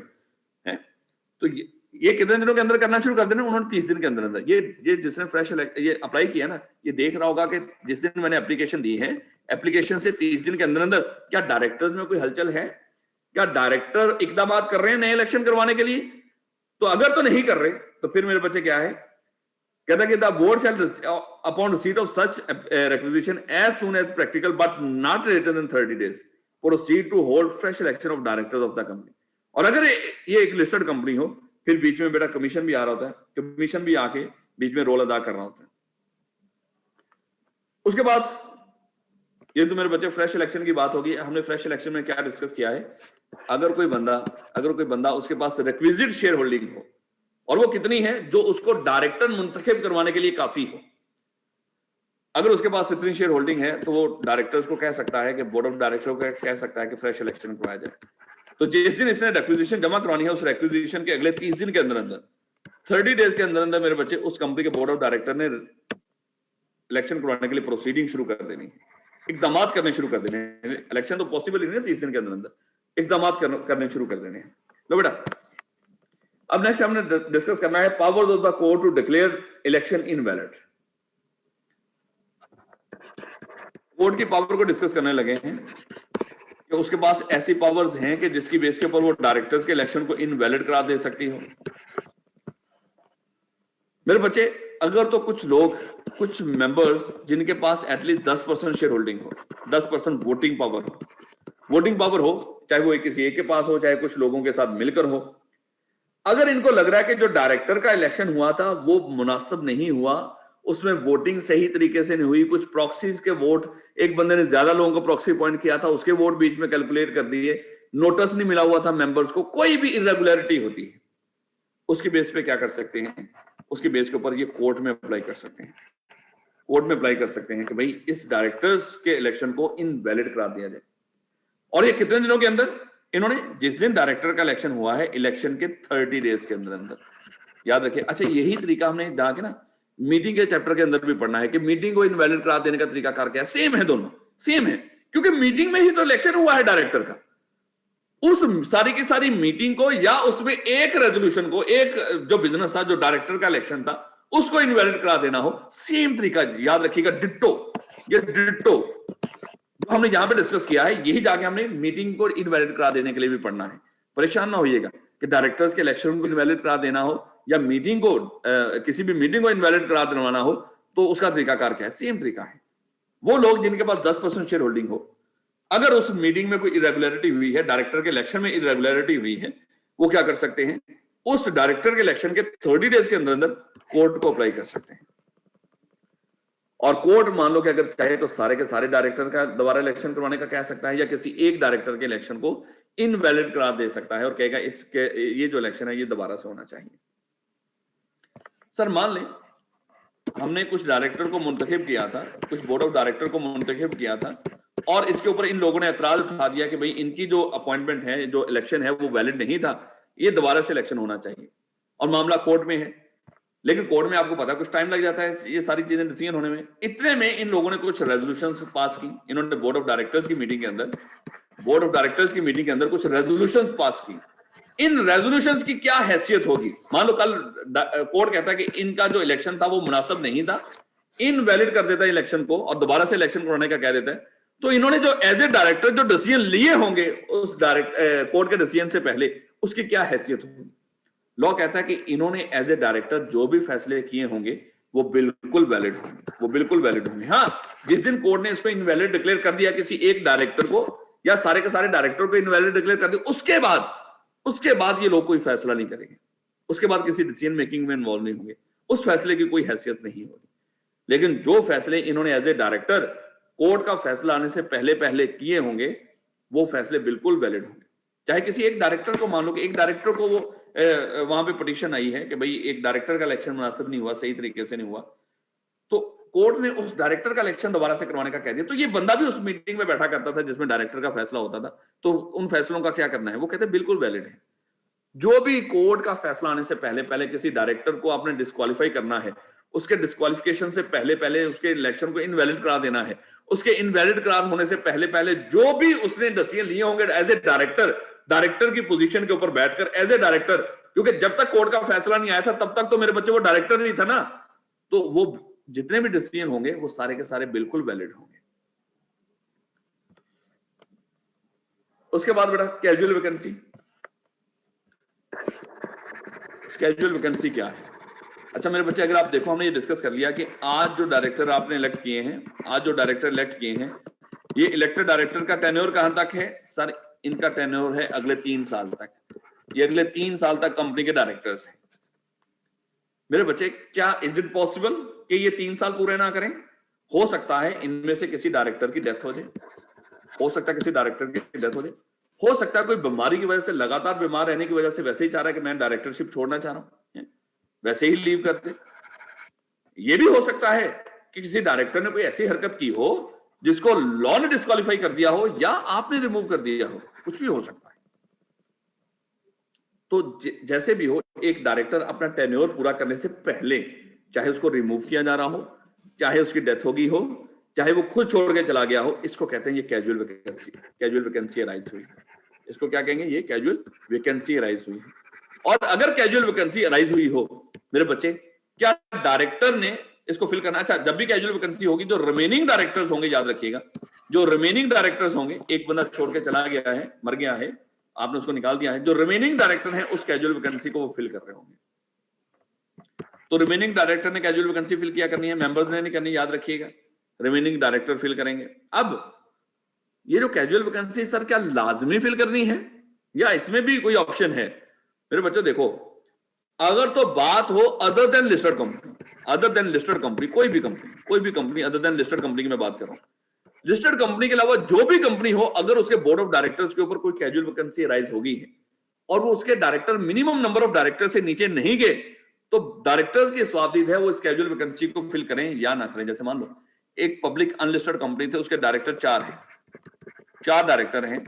तो ये कितने दिनों के अंदर करना शुरू कर देना? उन्होंने 30 दिन के अंदर अंदर। ये जिसने फ्रेश ये अप्लाई किया ना, ये देख रहा होगा कि जिस दिन मैंने एप्लीकेशन दी है, एप्लीकेशन से 30 दिन के अंदर अंदर क्या डायरेक्टर्स में कोई हलचल है, क्या डायरेक्टर इकदाम कर रहे हैं नए इलेक्शन करवाने के लिए? तो अगर तो नहीं कर रहे तो फिर मेरे बच्चे क्या है, कहता कि the board shall upon receipt of such requisition as soon as practical but not later than 30 days proceed to hold fresh election of directors of the company. और अगर ये एक लिस्टेड कंपनी हो, फिर बीच में बेटा कमीशन भी आ रहा होता है, कमीशन भी आके बीच में रोल अदा कर रहा होता है। उसके बाद ये तो मेरे बच्चे फ्रेश इलेक्शन की बात होगी। हमने फ्रेश इलेक्शन में क्या डिस्कस किया है, अगर कोई बंदा उसके पास रिक्विजिट शेयर होल्डिंग हो, और वो कितनी है, जो उसको डायरेक्टर मुंतखब करवाने के लिए काफी हो। अगर उसके पास इतनी शेयर होल्डिंग है तो वो डायरेक्टर्स को कह सकता है कि बोर्ड ऑफ डायरेक्टर को कह सकता है कि फ्रेश इलेक्शन करवाया जाए। तो जिस दिन इसने रिक्विजिशन जमा करवानी है, उस रिक्विजिशन के अगले 30 दिन के अंदर अंदर 30 डेज के अंदर अंदर मेरे बच्चे उस कंपनी के बोर्ड ऑफ डायरेक्टर ने इलेक्शन करवाने के लिए प्रोसीडिंग शुरू कर देनी, इकदाम करने शुरू कर देने। इलेक्शन तो पॉसिबल ही नहीं है 30 दिन के अंदर अंदर, इकदाम करने शुरू कर देने। लो बेटा, अब नेक्स्ट हमने डिस्कस करना है powers of the court to declare election invalid. Court की पावर को डिस्कस करने लगे हैं कि उसके पास ऐसी पावर्स हैं कि जिसकी बेस के ऊपर वो डायरेक्टर्स के इलेक्शन को इनवैलिड करार दे सकती हो। मेरे बच्चे, अगर तो कुछ लोग, कुछ मेंबर्स जिनके पास एटलीस्ट 10% शेयर होल्डिंग हो, 10% वोटिंग पावर हो, चाहे वो किसी एक के पास हो, चाहे कुछ लोगों के साथ मिलकर हो, अगर इनको लग रहा है कि जो डायरेक्टर का इलेक्शन हुआ था वो मुनासिब नहीं हुआ, उसमें वोटिंग सही तरीके से नहीं हुई, कुछ प्रॉक्सीज के वोट, एक बंदे ने ज्यादा लोगों को प्रॉक्सी अपॉइंट किया था, उसके वोट बीच में कैलकुलेट कर दिए, नोटिस नहीं मिला हुआ था मेंबर्स को, कोई भी इरेगुलरिटी होती है, उसके बेस पे क्या कर सकते हैं, उसके बेस के ऊपर ये कोर्ट में अप्लाई कर सकते हैं। कोर्ट में अप्लाई कर सकते हैं कि भाई इस डायरेक्टर्स के इलेक्शन को इनवैलिड करा दिया जाए। और ये कितने दिनों के अंदर? इन्होंने जिस दिन डायरेक्टर का इलेक्शन हुआ है, इलेक्शन के 30 डेज के अंदर अंदर, याद रखिए। अच्छा, यही तरीका हमने जाके ना मीटिंग के चैप्टर के अंदर भी पढ़ना है कि मीटिंग को इनवैलिड करार देने का तरीका क्या है। सेम है, दोनों सेम है क्योंकि मीटिंग में ही तो इलेक्शन हुआ है डायरेक्टर का। उस सारी की सारी मीटिंग को या उसमें एक रेजोल्यूशन को, एक जो बिजनेस था, जो डायरेक्टर का इलेक्शन था, उसको इनवैलिड करा देना हो, सेम तरीका याद रखिएगा, डिट्टो। ये डिट्टो जो हमने यहां पे डिस्कस किया है, यही जाके हमने मीटिंग को इनवैलिड करा देने के लिए भी पढ़ना है। परेशान ना होइएगा कि डायरेक्टर्स के इलेक्शन को इनवैलिड करा देना हो या मीटिंग को किसी भी मीटिंग को इनवैलिड करा दिलवाना हो, तो उसका तरीकाकार क्या है? सेम तरीका है। वो लोग जिनके पास 10% शेयर होल्डिंग हो, अगर उस मीटिंग में कोई इरेगुलरिटी हुई है, डायरेक्टर के इलेक्शन में इरेगुलरिटी हुई है, वो क्या कर सकते हैं? उस डायरेक्टर के इलेक्शन के 30 डेज के अंदर अंदर कोर्ट को अप्लाई कर सकते हैं। और कोर्ट मान लो कि अगर चाहे तो सारे के सारे डायरेक्टर का दोबारा इलेक्शन करवाने का कह सकता है, या किसी एक डायरेक्टर के इलेक्शन को इनवैलिड करार दे सकता है और कहेगा इसके ये जो इलेक्शन है ये दोबारा से होना चाहिए। सर मान लें हमने कुछ डायरेक्टर को मुंतखब किया था, कुछ बोर्ड ऑफ डायरेक्टर को मुंतखब किया था, और इसके ऊपर इन लोगों ने एतराज उठा दिया कि भाई इनकी जो अपॉइंटमेंट है, जो इलेक्शन है, वो वैलिड नहीं था, ये दोबारा से इलेक्शन होना चाहिए, और मामला कोर्ट में है। लेकिन कोर्ट में आपको पता कुछ टाइम लग जाता है ये सारी चीजें डिसीजन होने में। इतने में इन लोगों ने कुछ रेजोल्यूशंस पास की। इन्होंने बोर्ड ऑफ डायरेक्टर्स की मीटिंग के अंदर कुछ रेजोल्यूशंस पास की। इन रेजोल्यूशंस की क्या हैसियत होगी? मान लो कल कोर्ट कहता है कि इनका जो इलेक्शन था वो मुनासिब नहीं था, इनवैलिड कर देता है इलेक्शन को और दोबारा से इलेक्शन करवाने का कह देता है, तो इन्होंने जो एज ए डायरेक्टर जो डिसीजन लिए होंगे उस कोर्ट के डिसीजन से पहले, उसकी क्या हैसियत होगी? लॉ कहता है कि इन्होंने एज ए डायरेक्टर जो भी फैसले किए होंगे वो बिल्कुल वैलिड होंगे, हाँ, जिस दिन कोर्ट ने इसको इनवैलिड डिक्लेयर कर दिया किसी एक डायरेक्टर को, या सारे के सारे डायरेक्टर को इनवैलिड डिक्लेयर कर दिया, उसके बाद ये लोग कोई फैसला नहीं करेंगे, उसके बाद किसी डिसीजन मेकिंग में इन्वॉल्व नहीं होंगे, उस फैसले की कोई हैसियत नहीं होगी। लेकिन जो फैसले इन्होंने एज ए डायरेक्टर कोर्ट का फैसला आने से पहले किए होंगे, वो फैसले बिल्कुल वैलिड होंगे। चाहे किसी एक डायरेक्टर को, मान लो कि एक डायरेक्टर को वो वहां पे पिटीशन आई है कि भाई एक डायरेक्टर का इलेक्शन मुनासिब नहीं हुआ, सही तरीके से नहीं हुआ, तो कोर्ट ने उस डायरेक्टर का इलेक्शन दोबारा से करवाने का कह दिया। तो ये बंदा भी उस मीटिंग में बैठा करता था जिसमें डायरेक्टर का फैसला होता था, तो उन फैसलों का क्या करना है? वो कहते हैं बिल्कुल वैलिड है। जो भी कोर्ट का फैसला आने से पहले किसी डायरेक्टर को आपने डिस्क्वालीफाई करना है, उसके डिस्क्वालिफिकेशन से पहले उसके इलेक्शन को इनवैलिड करा देना है, उसके इनवैलिड करार होने से पहले जो भी उसने डिसीजन लिए होंगे एज ए डायरेक्टर की पोजीशन के ऊपर बैठकर एज ए डायरेक्टर, क्योंकि जब तक कोर्ट का फैसला नहीं आया था तब तक तो मेरे बच्चे वो डायरेक्टर नहीं था ना, तो वो जितने भी डिसीजन होंगे वो सारे के सारे बिल्कुल वैलिड होंगे। उसके बाद बेटा कैजुअल वैकेंसी क्या है? अच्छा मेरे बच्चे, अगर आप देखो हमने ये डिस्कस कर लिया कि आज जो डायरेक्टर आपने इलेक्ट किए हैं, ये इलेक्टेड डायरेक्टर का टेन्योर कहां तक है? सर इनका टेन्योर है अगले 3 साल तक। ये अगले 3 साल तक कंपनी के डायरेक्टर्स हैं। मेरे बच्चे, क्या इज इट पॉसिबल कि ये 3 साल पूरे ना करें? हो सकता है इनमें से किसी डायरेक्टर की डेथ हो जाए, हो सकता है कोई बीमारी की वजह से, लगातार बीमार रहने की वजह से वैसे ही चाह रहा है कि मैं डायरेक्टरशिप छोड़ना चाह रहा हूं, वैसे ही लीव कर दे। ये भी हो सकता है कि किसी डायरेक्टर ने कोई ऐसी हरकत की हो जिसको लॉ ने डिस्क्वालीफाई कर दिया हो या आपने रिमूव कर दिया हो, कुछ भी हो सकता है। तो जैसे भी हो, एक डायरेक्टर अपना टेन्योर पूरा करने से पहले, चाहे उसको रिमूव किया जा रहा हो, चाहे उसकी डेथ होगी हो, चाहे वो खुद छोड़ के चला गया हो, इसको कहते हैं ये कैजुअल वैकेंसी अराइज हुई। इसको क्या कहेंगे? ये कैजुअल वैकेंसी अराइज हुई। और अगर कैजुअल वैकेंसी अराइज हुई हो मेरे बच्चे, क्या डायरेक्टर ने इसको फिल करना? अच्छा, जब भी कैजुअल वैकेंसी होगी, जो रिमेनिंग डायरेक्टर्स होंगे, याद रखिएगा, जो रिमेनिंग डायरेक्टर्स होंगे, एक बंदा छोड़ के चला गया है, मर गया है, आपने उसको निकाल दिया है, जो रिमेनिंग डायरेक्टर हैं उस कैजुअल वैकेंसी को वो फिल कर रहे होंगे। तो रिमेनिंग डायरेक्टर ने कैजुअल वैकेंसी फिल किया करनी है, मेंबर्स ने नहीं करनी, याद रखिएगा, रिमेनिंग डायरेक्टर फिल करेंगे। अब ये जो कैजुअल वैकेंसी सर क्या लाजमी फिल करनी है या इसमें भी कोई ऑप्शन है? मेरे बच्चों देखो, अगर तो बात हो अदर देन लिस्टेड कंपनी, कोई भी company other than listed company की मैं बात कर रहा हूं, लिस्टेड कंपनी के अलावा जो भी कंपनी हो, अगर उसके बोर्ड ऑफ डायरेक्टर्स के ऊपर कोई कैजुअल वैकेंसी राइज होगी है और वो उसके director minimum number of director से नीचे नहीं गए, तो डायरेक्टर्स की स्वाधीन है वो इस कैजुअल वैकेंसी को फिल करें या ना करें। जैसे मान लो एक पब्लिक अनलिस्टेड कंपनी थे, उसके डायरेक्टर 4 डायरेक्टर हैं,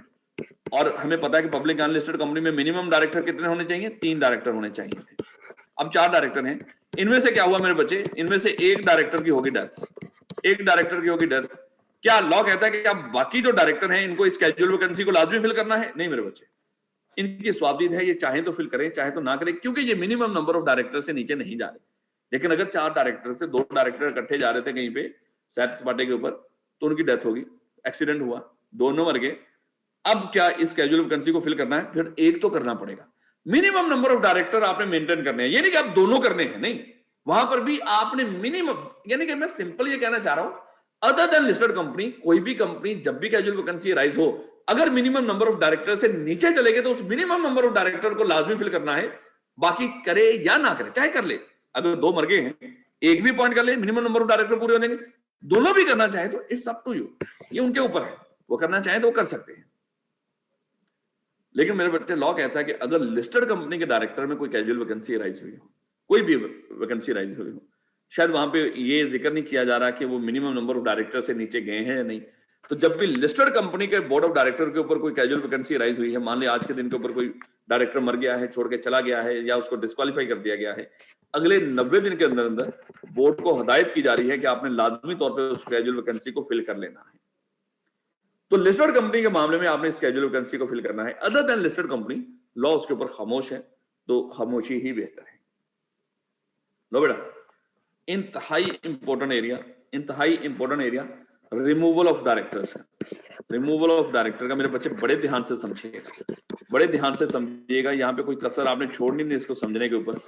और हमें पता है कि पब्लिक अनलिस्टेड कंपनी में मिनिमम डायरेक्टर कितने होने चाहिए? 3 डायरेक्टर होने चाहिए थे। अब 4 डायरेक्टर हैं, इनमें से क्या हुआ मेरे बच्चे? इनमें से एक डायरेक्टर की होगी डेथ, क्या लॉ कहता है कि आप बाकी जो डायरेक्टर हैं इनको इस कैजुअल वैकेंसी को लाजमी फिल करना है? नहीं मेरे बच्चे, इनकी स्वाधीन है, ये चाहे तो फिल करें चाहे तो ना करें, क्योंकि ये मिनिमम नंबर ऑफ डायरेक्टर से नीचे नहीं जा रहे। लेकिन अगर 4 डायरेक्टर से 2 डायरेक्टर इकट्ठे जा रहे थे कहीं पे सैर सपाटे के ऊपर, तो उनकी डेथ होगी, एक्सीडेंट हुआ, दोनों मर गए, अब क्या इस कैजुअल वैकेंसी को फिल करना है? फिर एक तो करना पड़ेगा। मिनिमम नंबर ऑफ डायरेक्टर आपने मेंटेन करने हैं, ये नहीं कि आप दोनों करने हैं, नहीं, वहां पर भी आपने मिनिमम, यानी कि मैं सिंपल ये कहना चाह रहा हूं, अदर देन लिस्टेड कंपनी, कोई भी कंपनी जब भी कैजुअल वैकेंसी राइज हो, अगर मिनिमम नंबर ऑफ डायरेक्टर से नीचे चलेगे तो उस मिनिमम नंबर ऑफ डायरेक्टर को लाजमी फिल करना है, बाकी करे या ना करे, चाहे कर ले। अगर 2 मर गए हैं, एक भी पॉइंट कर ले, मिनिमम नंबर ऑफ डायरेक्टर पूरे हो जाएंगे। दोनों भी करना चाहे तो इट्स अप टू यू, ये उनके ऊपर है, वो करना चाहे तो वो कर सकते हैं। लेकिन मेरे बच्चे लॉ कहता है कि अगर लिस्टेड कंपनी के डायरेक्टर में कोई कैजुअल वैकेंसी राइज हुई हो, कोई भी वैकेंसी राइज हुई हो, शायद वहां पे ये जिक्र नहीं किया जा रहा कि वो मिनिमम नंबर ऑफ डायरेक्टर से नीचे गए हैं या नहीं, तो जब भी लिस्टेड कंपनी के बोर्ड ऑफ डायरेक्टर के ऊपर कोई कैजुअल वैकेंसी राइज हुई है, मान लिया आज के दिन के ऊपर कोई डायरेक्टर मर गया है, छोड़ के चला गया है या उसको डिस्क्वालीफाई कर दिया गया है, अगले 90 दिन के अंदर अंदर बोर्ड को हदायत की जा रही है कि आपने लाजमी तौर पर उस कैजुअल वैकेंसी को फिल कर लेना है। तो लिस्टेड कंपनी के मामले में आपने इस कैजुअल वैकेंसी को फिल करना है। Other than listed company, law उसके ऊपर खामोश है, तो खामोशी ही बेहतर है। लो बेटा, इंतहाई important area removal of directors है। रिमूवल ऑफ डायरेक्टर का मेरे बच्चे बड़े ध्यान से समझिएगा, यहाँ पे कोई कसर आपने छोड़नी नहीं इसको समझने के ऊपर।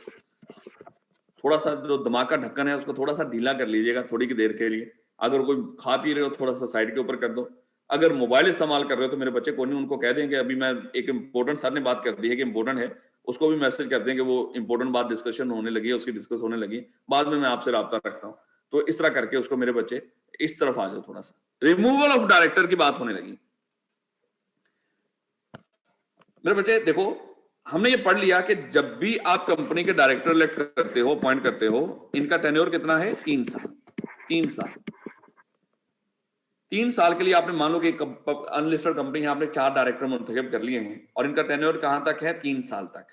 थोड़ा सा जो दिमाग का ढक्कन है उसको थोड़ा सा ढीला कर लीजिएगा थोड़ी की देर के लिए। अगर कोई खा पी रहे हो थोड़ा सा साइड के ऊपर कर दो। अगर मोबाइल इस्तेमाल कर रहे हो तो मेरे बच्चे को नहीं, उनको कह दें कि अभी मैं एक इंपॉर्टेंट, सर ने बात कर दी है कि इंपॉर्टेंट है, उसको भी मैसेज कर दें कि वो इंपॉर्टेंट बात डिस्कशन होने लगी है, उसकी डिस्कस होने लगी, बाद में मैं आपसे राब्ता रखता हूँ। तो इस तरह करके उसको मेरे बच्चे इस तरफ आ जाओ थोड़ा सा। रिमूवल ऑफ डायरेक्टर की बात होने लगी। मेरे बच्चे देखो, हमने ये पढ़ लिया कि जब भी आप कंपनी के डायरेक्टर इलेक्ट करते हो, अपॉइंट करते हो, इनका टेन्योर कितना है? 3 साल। 3 साल के लिए आपने मान लो कि अनलिस्टेड कंपनी है, आपने 4 डायरेक्टर मुंतखब कर लिए हैं और इनका टेन्योर कहां तक है? 3 साल तक।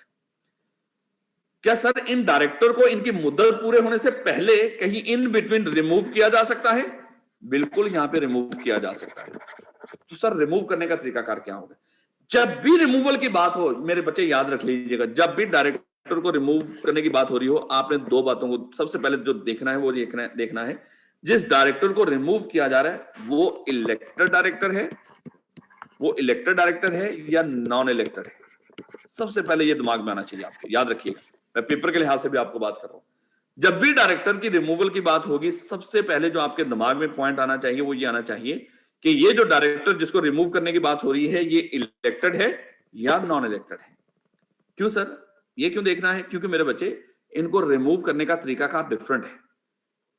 क्या सर इन डायरेक्टर को इनकी मुद्दत पूरे होने से पहले कहीं इन बिटवीन रिमूव किया जा सकता है? बिल्कुल यहां पे रिमूव किया जा सकता है। तो सर रिमूव करने का तरीकाकार क्या होगा? जब भी रिमूवल की बात हो, मेरे बच्चे याद रख लीजिएगा, जब भी डायरेक्टर को रिमूव करने की बात हो रही हो, आपने 2 बातों को सबसे पहले जो देखना है वो देखना है, जिस डायरेक्टर को रिमूव किया जा रहा है वो इलेक्टेड डायरेक्टर है या नॉन इलेक्टेड है। सबसे पहले ये दिमाग में आना चाहिए आपको, याद रखिएगा। मैं पेपर के लिहाज से भी आपको बात कर रहा हूं। जब भी डायरेक्टर की रिमूवल की बात होगी, सबसे पहले जो आपके दिमाग में पॉइंट आना चाहिए वो ये आना चाहिए कि ये जो डायरेक्टर जिसको रिमूव करने की बात हो रही है, ये इलेक्टेड है या नॉन इलेक्टेड है। क्यों सर? ये क्यों देखना है? क्योंकि मेरे बच्चे, इनको रिमूव करने का तरीकाकार डिफरेंट है।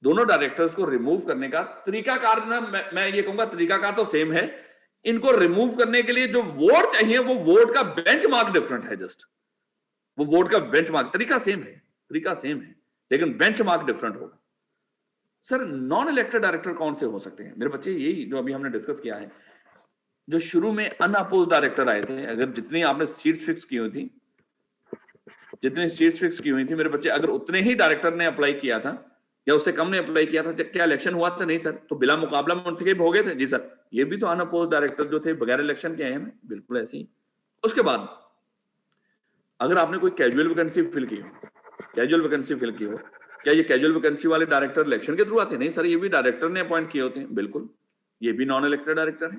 दोनों डायरेक्टर्स को रिमूव करने का तरीकाकार ना, मैं ये कहूंगा तरीकाकार तो सेम है। इनको रिमूव करने के लिए जो वोट चाहिए वो वोट का बेंचमार्क डिफरेंट है। जस्ट वो वोट का बेंचमार्क, तरीका सेम है लेकिन बेंचमार्क डिफरेंट होगा। सर नॉन इलेक्टेड डायरेक्टर कौन से हो सकते हैं? मेरे बच्चे यही जो अभी हमने डिस्कस किया है, जो शुरू में अनअपोज्ड डायरेक्टर आए थे, अगर जितनी आपने सीट्स फिक्स की हुई थी, मेरे बच्चे, अगर उतने ही डायरेक्टर ने अप्लाई किया था या उससे कम ने अप्लाई किया था, क्या इलेक्शन हुआ था? नहीं सर। तो बिला मुकाबला मुंतखब हो गए थे? जी सर। ये भी तो अनअपोज्ड डायरेक्टर जो थे बगैर इलेक्शन के आए हैं, बिल्कुल ऐसे ही। उसके बाद अगर आपने कोई कैजुअल वैकेंसी फिल की हो, क्या ये कैजुअल वैकेंसी वाले डायरेक्टर इलेक्शन के थ्रू आते? नहीं सर, ये भी डायरेक्टर ने अपॉइंट किए होते हैं, बिल्कुल, ये भी नॉन इलेक्टेड डायरेक्टर है।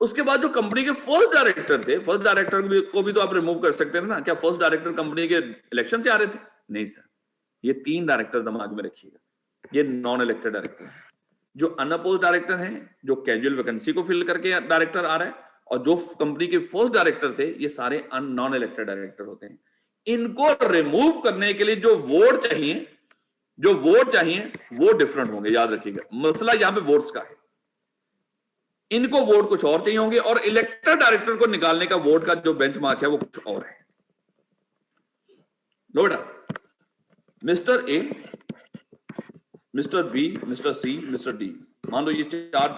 उसके बाद जो कंपनी के फर्स्ट डायरेक्टर थे, फर्स्ट डायरेक्टर को भी तो आप रिमूव कर सकते थे ना। क्या फर्स्ट डायरेक्टर कंपनी के इलेक्शन से आ रहे थे? नहीं सर। ये 3 डायरेक्टर दिमाग में रखिएगा, ये नॉन इलेक्टेड डायरेक्टर है। जो अनअपोज्ड डायरेक्टर हैं, जो कैजुअल वैकेंसी को फिल करके डायरेक्टर आ रहा है, और जो कंपनी के फर्स्ट डायरेक्टर थे, ये सारे नॉन इलेक्टेड डायरेक्टर होते हैं। इनको रिमूव करने के लिए जो वोट चाहिए वो डिफरेंट होंगे, याद रखिएगा। मसला यहां पे वोट्स का है। इनको वोट कुछ और चाहिए होंगे और इलेक्टेड डायरेक्टर को निकालने का वोट का जो बेंचमार्क है वो कुछ और है। लो बेटा, mister A, mister B, mister C, mister D, मान लो ये 4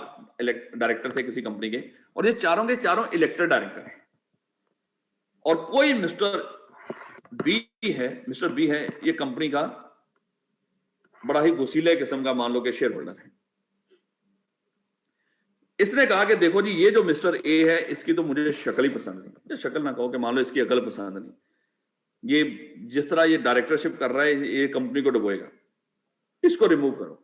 डायरेक्टर थे किसी कंपनी के, और ये चारों के चारों इलेक्टेड डायरेक्टर हैं। और कोई मिस्टर बी है, ये कंपनी का बड़ा ही गुसीले किस्म का मान लो कि शेयर होल्डर है। इसने कहा कि देखो जी, ये जो मिस्टर ए है इसकी तो मुझे शक्ल ही पसंद नहीं, शक्ल ना कहो कि मान लो इसकी अकल पसंद नहीं, ये जिस तरह ये डायरेक्टरशिप कर रहा है ये कंपनी को डुबोएगा, इसको रिमूव करो।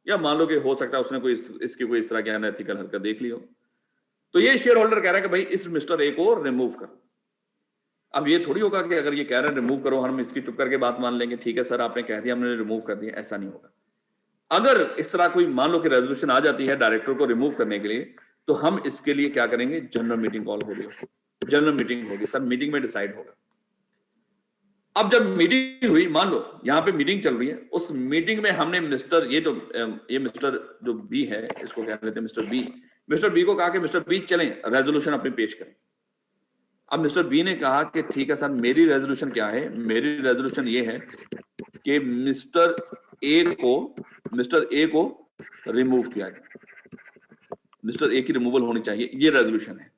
या मान लो कि हो सकता है उसने कोई इसकी कोई इस तरह की अनएथिकल हरकत देख ली हो, तो ये शेयर होल्डर कह रहा है कि भाई इस मिस्टर ए को रिमूव करो। अब ये थोड़ी होगा कि अगर ये कह रहे हैं रिमूव करो हम इसकी चुप करके बात मान लेंगे, ठीक है सर आपने कह दिया हमने रिमूव कर दिया, ऐसा नहीं होगा। अगर इस तरह कोई मान लो कि रेजोल्यूशन आ जाती है डायरेक्टर को रिमूव करने के लिए, तो हम इसके लिए क्या करेंगे, जनरल मीटिंग कॉल होगी, जनरल मीटिंग होगी सर, मीटिंग में डिसाइड होगा। अब जब मीटिंग हुई, मान लो यहां पे मीटिंग चल रही है, उस मीटिंग में हमने मिस्टर ये मिस्टर जो बी है, इसको कह लेते हैं मिस्टर बी को कहा कि मिस्टर बी चलें रेजोल्यूशन अपनी पेश करें। अब मिस्टर बी ने कहा कि ठीक है सर, मेरी रेजोल्यूशन क्या है, मेरी रेजोल्यूशन ये है कि मिस्टर ए को रिमूव किया जाए, मिस्टर ए की रिमूवल होनी चाहिए, ये रेजोल्यूशन है।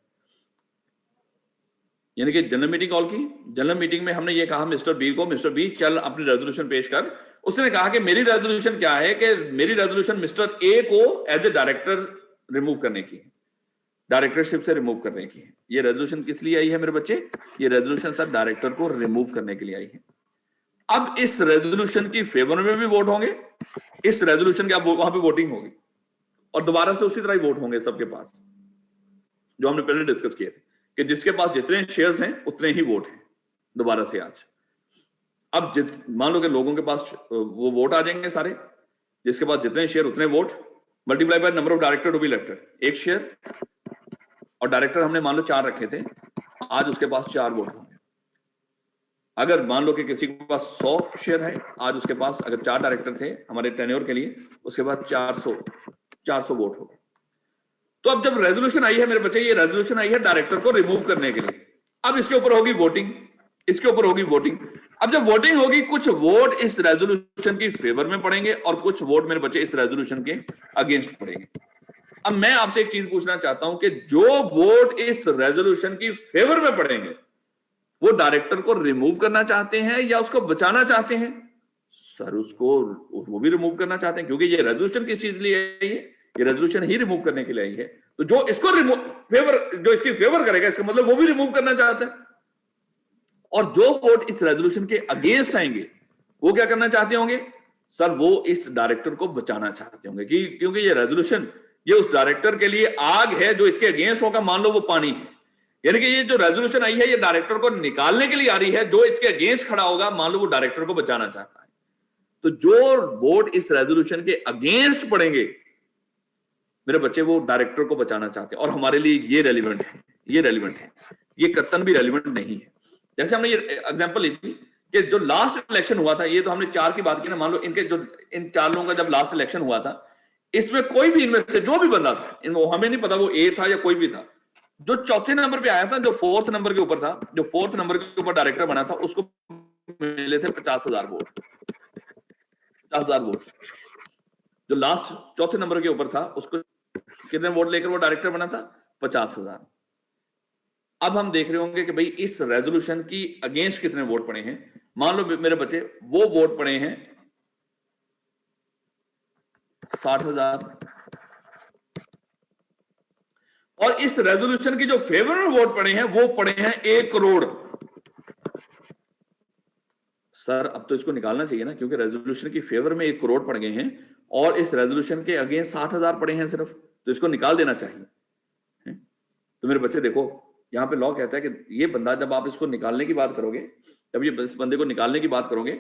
यानी कि जनरल मीटिंग कॉल की, जनरल मीटिंग में हमने ये कहा मिस्टर बी चल अपनी रेजोल्यूशन पेश कर। उसने कहा कि मेरी रेजोल्यूशन क्या है, कि मेरी रेजोल्यूशन मिस्टर ए को एज ए डायरेक्टर रिमूव करने की है, डायरेक्टरशिप से रिमूव करने की है। ये रेजोल्यूशन किस लिए आई है मेरे बच्चे, ये रेजोल्यूशन सर डायरेक्टर को रिमूव करने के लिए आई है। अब इस रेजोल्यूशन की फेवर में भी वोट होंगे, इस रेजोल्यूशन के वहां पे वोटिंग होगी और दोबारा से उसी तरह ही वोट होंगे सबके पास, जो हमने पहले डिस्कस किए थे कि जिसके पास जितने शेयर्स हैं उतने ही वोट हैं दोबारा से आज। अब मान लो कि लोगों के पास वो वोट आ जाएंगे सारे, जिसके पास जितने शेयर उतने vote, multiply by number of director to be elected, एक शेयर, और डायरेक्टर हमने मान लो 4 रखे थे, आज उसके पास 4 वोट होंगे। अगर मान लो कि किसी के पास 100 शेयर है, आज उसके पास अगर 4 डायरेक्टर थे हमारे टेन्योर के लिए, उसके पास 400 वोट हो गए। तो अब जब रेजोल्यूशन आई है मेरे बच्चे, ये रेजोल्यूशन आई है डायरेक्टर को रिमूव करने के लिए, अब इसके ऊपर होगी वोटिंग, इसके ऊपर होगी वोटिंग। अब जब वोटिंग होगी, कुछ वोट इस रेजोल्यूशन की फेवर में पड़ेंगे और कुछ वोट मेरे बच्चे इस रेजोल्यूशन के अगेंस्ट पड़ेंगे। अब मैं आपसे एक चीज पूछना चाहता हूं कि जो वोट इस रेजोल्यूशन की फेवर में पड़ेंगे वो डायरेक्टर को रिमूव करना चाहते हैं या उसको बचाना चाहते हैं? सर उसको, वो भी रिमूव करना चाहते हैं, क्योंकि ये रेजोल्यूशन किस चीज लिए आई है, ये रेजोल्यूशन ही रिमूव करने के लिए आई है। तो जो इसको जो इसकी फेवर करेगा, इसका मतलब वो भी रिमूव करना चाहता है। और जो वोट इस रेजोल्यूशन के अगेंस्ट आएंगे वो क्या करना चाहते होंगे? सर वो इस डायरेक्टर को बचाना चाहते होंगे, क्योंकि ये रेजोल्यूशन ये उस डायरेक्टर के लिए आग है, जो इसके अगेंस्ट होगा मान लो वो पानी है। यानी कि ये जो रेजोल्यूशन आई है ये डायरेक्टर को निकालने के लिए आ रही है, जो इसके अगेंस्ट खड़ा होगा मान लो वो डायरेक्टर को बचाना चाहता है। तो जो वोट इस रेजोल्यूशन के अगेंस्ट पड़ेंगे मेरे बच्चे, वो डायरेक्टर को बचाना चाहते हैं। और हमारे लिए ये रेलिवेंट है, ये कतन भी रेलिवेंट नहीं है। जैसे हमने ये एग्जांपल ली थी कि जो लास्ट इलेक्शन हुआ था, ये तो हमने 4 की बात की ना, मान लो इनके जो इन 4 लोगों का जब लास्ट इलेक्शन हुआ था, इसमें कोई भी इनमें से जो भी बंदा था, हमें नहीं पता वो ए था या कोई भी था, जो चौथे नंबर पे आया था, जो 4th नंबर के ऊपर था, जो 4th नंबर के ऊपर डायरेक्टर बना था, उसको मिले थे 50,000 वोट। 50,000 वोट जो लास्ट चौथे नंबर के ऊपर था, उसको कितने वोट लेकर वो डायरेक्टर बना था? 50,000। अब हम देख रहे होंगे कि भाई इस रेजोल्यूशन की अगेंस्ट कितने वोट पड़े हैं। मान लो मेरे बच्चे वो वोट पड़े हैं 60,000, और इस रेजोल्यूशन की जो फेवर में वोट पड़े हैं वो पड़े हैं 1 करोड़। सर अब तो इसको निकालना चाहिए ना, क्योंकि रेजोल्यूशन की फेवर में 1 करोड़ पड़ गए हैं और इस रेजोल्यूशन के अगेंस्ट 60,000 पड़े हैं सिर्फ, तो इसको निकाल देना चाहिए। तो मेरे बच्चे देखो, यहां पे लॉ कहता है कि ये बंदा, जब आप इसको निकालने की बात करोगे, जब ये इस बंदे को निकालने की बात करोगे,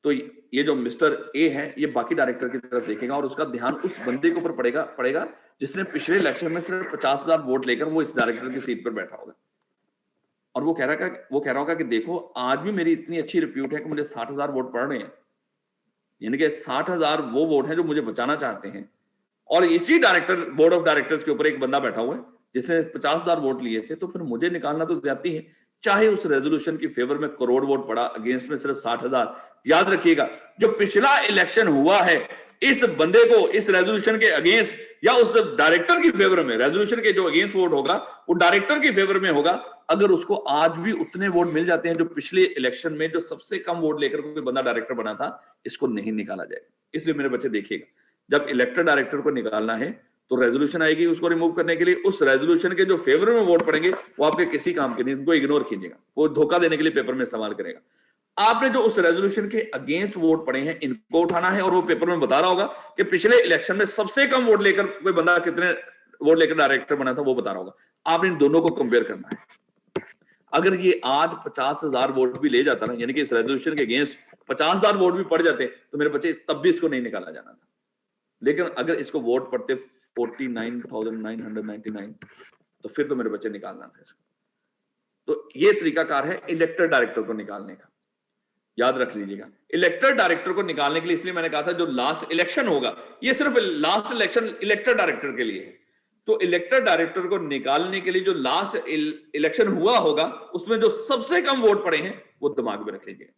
तो ये जो मिस्टर ए है ये बाकी डायरेक्टर की तरफ देखेगा और उसका ध्यान उस बंदे के ऊपर पड़ेगा जिसने पिछले इलेक्शन में सिर्फ 50,000 वोट लेकर वो इस डायरेक्टर की सीट पर बैठा होगा। और वो कह रहा होगा कि देखो आज भी मेरी इतनी अच्छी रिप्यूट है कि मुझे 60,000 वोट पड़ रहे हैं, यानी कि 60,000 वो वोट हैं जो मुझे बचाना चाहते हैं। और इसी डायरेक्टर बोर्ड ऑफ डायरेक्टर्स के ऊपर एक बंदा बैठा हुआ है जिसने 50,000 वोट लिए थे, तो फिर मुझे निकालना तो ज्यादती है, चाहे उस रेजोल्यूशन की फेवर में करोड़ वोट पड़ा, अगेंस्ट में सिर्फ 60,000। याद रखिएगा, जो पिछला इलेक्शन हुआ है इस बंदे को इस रेजोल्यूशन के अगेंस्ट या उस डायरेक्टर की फेवर में, रेजोल्यूशन के जो अगेंस्ट वोट होगा वो डायरेक्टर की फेवर में होगा। अगर उसको आज भी उतने वोट मिल जाते हैं जो पिछले इलेक्शन में जो सबसे कम वोट लेकर कोई बंदा डायरेक्टर बना था, इसको नहीं निकाला जाएगा। इसलिए मेरे बच्चे देखिएगा, जब इलेक्टेड डायरेक्टर को निकालना है तो रेजोल्यूशन आएगी उसको रिमूव करने के लिए। उस रेजोल्यूशन के जो फेवर में वोट पड़ेंगे वो आपके किसी काम के नहीं, उनको इग्नोर कीजिएगा, वो धोखा देने के लिए पेपर में इस्तेमाल करेगा। आपने जो उस रेजोल्यूशन के अगेंस्ट वोट पड़े हैं इनको उठाना है, और वो पेपर में बता रहा होगा कि पिछले इलेक्शन में सबसे कम वोट लेकर कोई बंदा कितने वोट लेकर डायरेक्टर बना था, वो बता रहा होगा। आपने इन दोनों को कंपेयर करना है। अगर ये आज 50,000 वोट भी ले जाता ना, यानी कि इस रेजोल्यूशन के अगेंस्ट 50,000 वोट भी पड़ जाते, तो मेरे बच्चे तब भी इसको नहीं निकाला जाना था। लेकिन अगर इसको वोट पड़ते 49,999, तो फिर तो मेरे बच्चे निकालना था इसको। तो ये तरीकाकार है इलेक्टेड डायरेक्टर को निकालने का, याद रख लीजिएगा। इलेक्टेड डायरेक्टर को निकालने के लिए इसलिए मैंने कहा था जो लास्ट इलेक्शन होगा, ये सिर्फ लास्ट इलेक्शन इलेक्टेड डायरेक्टर के लिए है। तो इलेक्टेड डायरेक्टर को निकालने के लिए जो लास्ट इलेक्शन हुआ होगा उसमें जो सबसे कम वोट पड़े हैं वो दिमाग में रख लीजिएगा।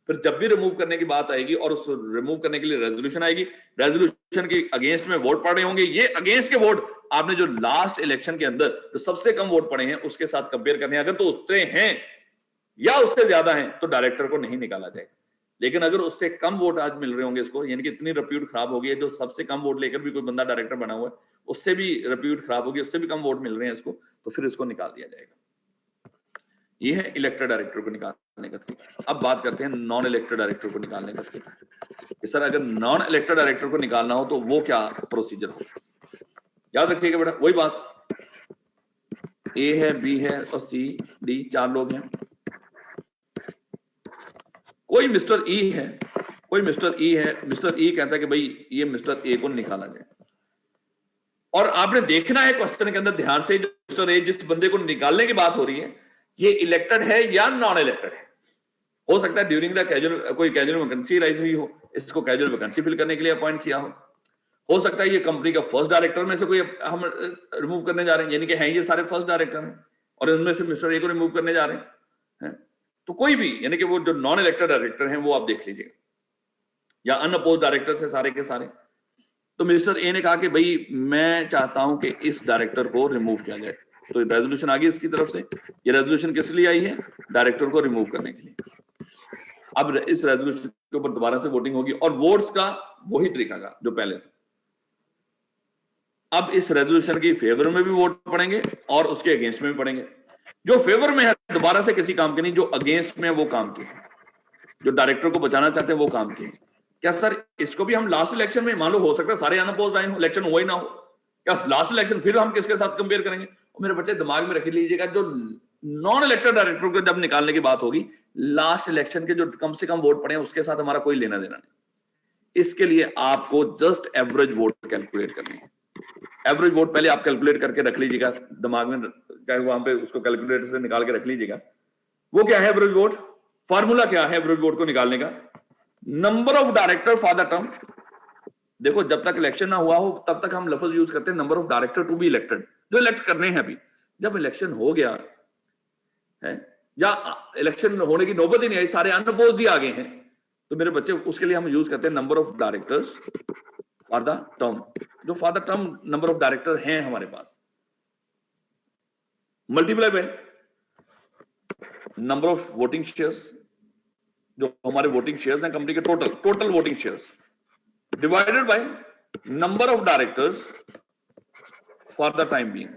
फिर जब भी रिमूव करने की बात आएगी और उस रिमूव करने के लिए रेजोल्यूशन आएगी, रेजोल्यूशन के अगेंस्ट में वोट पड़े होंगे, ये अगेंस्ट के वोट आपने जो लास्ट इलेक्शन के अंदर जो सबसे कम वोट पड़े हैं उसके साथ कंपेयर करने हैं। अगर तो उतने हैं या उससे ज्यादा हैं तो डायरेक्टर को नहीं निकाला जाएगा। लेकिन अगर उससे कम वोट आज मिल रहे होंगे इसको, यानी कि इतनी रेप्यूट खराब होगी है, जो सबसे कम वोट लेकर भी कोई बंदा डायरेक्टर बना हुआ है उससे भी रेप्यूट खराब होगी, उससे भी कम वोट मिल रहे हैं इसको, तो फिर इसको निकाल दिया जाएगा। ये है इलेक्टेड डायरेक्टर को निकालने का तरीका। अब बात करते हैं नॉन इलेक्टेड डायरेक्टर को निकालने का तरीका। सर अगर नॉन इलेक्टेड डायरेक्टर को निकालना हो तो वो क्या प्रोसीजर हो, याद रखिएगा बेटा, वही बात, ए है, बी है और सी डी, 4 लोग हैं। कोई मिस्टर ई है, कोई मिस्टर ई है, मिस्टर ई कहता है कि भाई ये मिस्टर ए को निकाला जाए, और आपने देखना है क्वेश्चन के अंदर ध्यान से, मिस्टर ए जिस बंदे को निकालने की बात हो रही है ये इलेक्टेड है या नॉन इलेक्टेड है। हो सकता है ड्यूरिंग द कैजुअल कोई कैजुअल वैकेंसी राइज हुई हो, इसको कैजुअल वैकेंसी फिल करने के लिए अपॉइंट किया हो सकता है ये कंपनी का फर्स्ट डायरेक्टर में से कोई हम रिमूव करने जा रहे हैं, यानी कि हैं ये सारे फर्स्ट डायरेक्टर हैं और इनमें से मिस्टर ए को रिमूव करने जा रहे हैं। तो कोई भी, यानी कि वो जो नॉन इलेक्टेड डायरेक्टर हैं वो आप देख लीजिएगा, या अनअपोज्ड डायरेक्टर से सारे के सारे। तो मिस्टर ए ने कहा कि भाई मैं चाहता हूं कि इस डायरेक्टर को रिमूव किया जाए, तो रेजोल्यूशन आ गई इसकी तरफ से। ये रेजोल्यूशन किस लिए आई है, डायरेक्टर को रिमूव करने के लिए। अब इस रेजोल्यूशन के ऊपर दोबारा से वोटिंग होगी और वोट्स का वही तरीका का जो पहले था। अब इस रेजोल्यूशन की फेवर में भी वोट पड़ेंगे और उसके अगेंस्ट में भी पड़ेंगे। जो फेवर में है दोबारा से किसी काम के नहीं, जो अगेंस्ट में वो काम के, जो डायरेक्टर को बचाना चाहते हैं वो काम के। क्या सर इसको भी हम लास्ट इलेक्शन में, मान लो हो सकता है सारे अनअपोज्ड आए हो, इलेक्शन हुआ ही ना हो, क्या लास्ट इलेक्शन फिर हम किसके साथ कंपेयर करेंगे? और मेरे बच्चे दिमाग में रख लीजिएगा, जो नॉन इलेक्टेड डायरेक्टर को जब निकालने की बात होगी, लास्ट इलेक्शन के जो कम से कम वोट पड़े हैं उसके साथ हमारा कोई लेना देना नहीं। इसके लिए आपको जस्ट एवरेज वोट कैलकुलेट करनी है। एवरेज वोट पहले आप कैलकुलेट करके रख लीजिएगा दिमाग में, चाहे वहां पे उसको कैलकुलेटर से निकाल के रख लीजिएगा। वो क्या है एवरेज वोट, फार्मूला क्या है एवरेज वोट को निकालने का, number of director for the term. देखो जब तक इलेक्शन ना हुआ हो तब तक हम लफ्ज यूज करते हैं number of director to be elected, जो इलेक्ट करने हैं अभी। जब इलेक्शन हो गया है या इलेक्शन होने की नौबत ही नहीं आई, सारे अनअपोज्ड ही आ गए हैं, तो मेरे बच्चे उसके लिए हम यूज करते हैं number of directors for the term. जो for the term number of director हैं हमारे पास, multiply by number of voting shares, जो हमारे वोटिंग शेयर्स हैं कंपनी के total voting shares, divided by number of directors for the time being.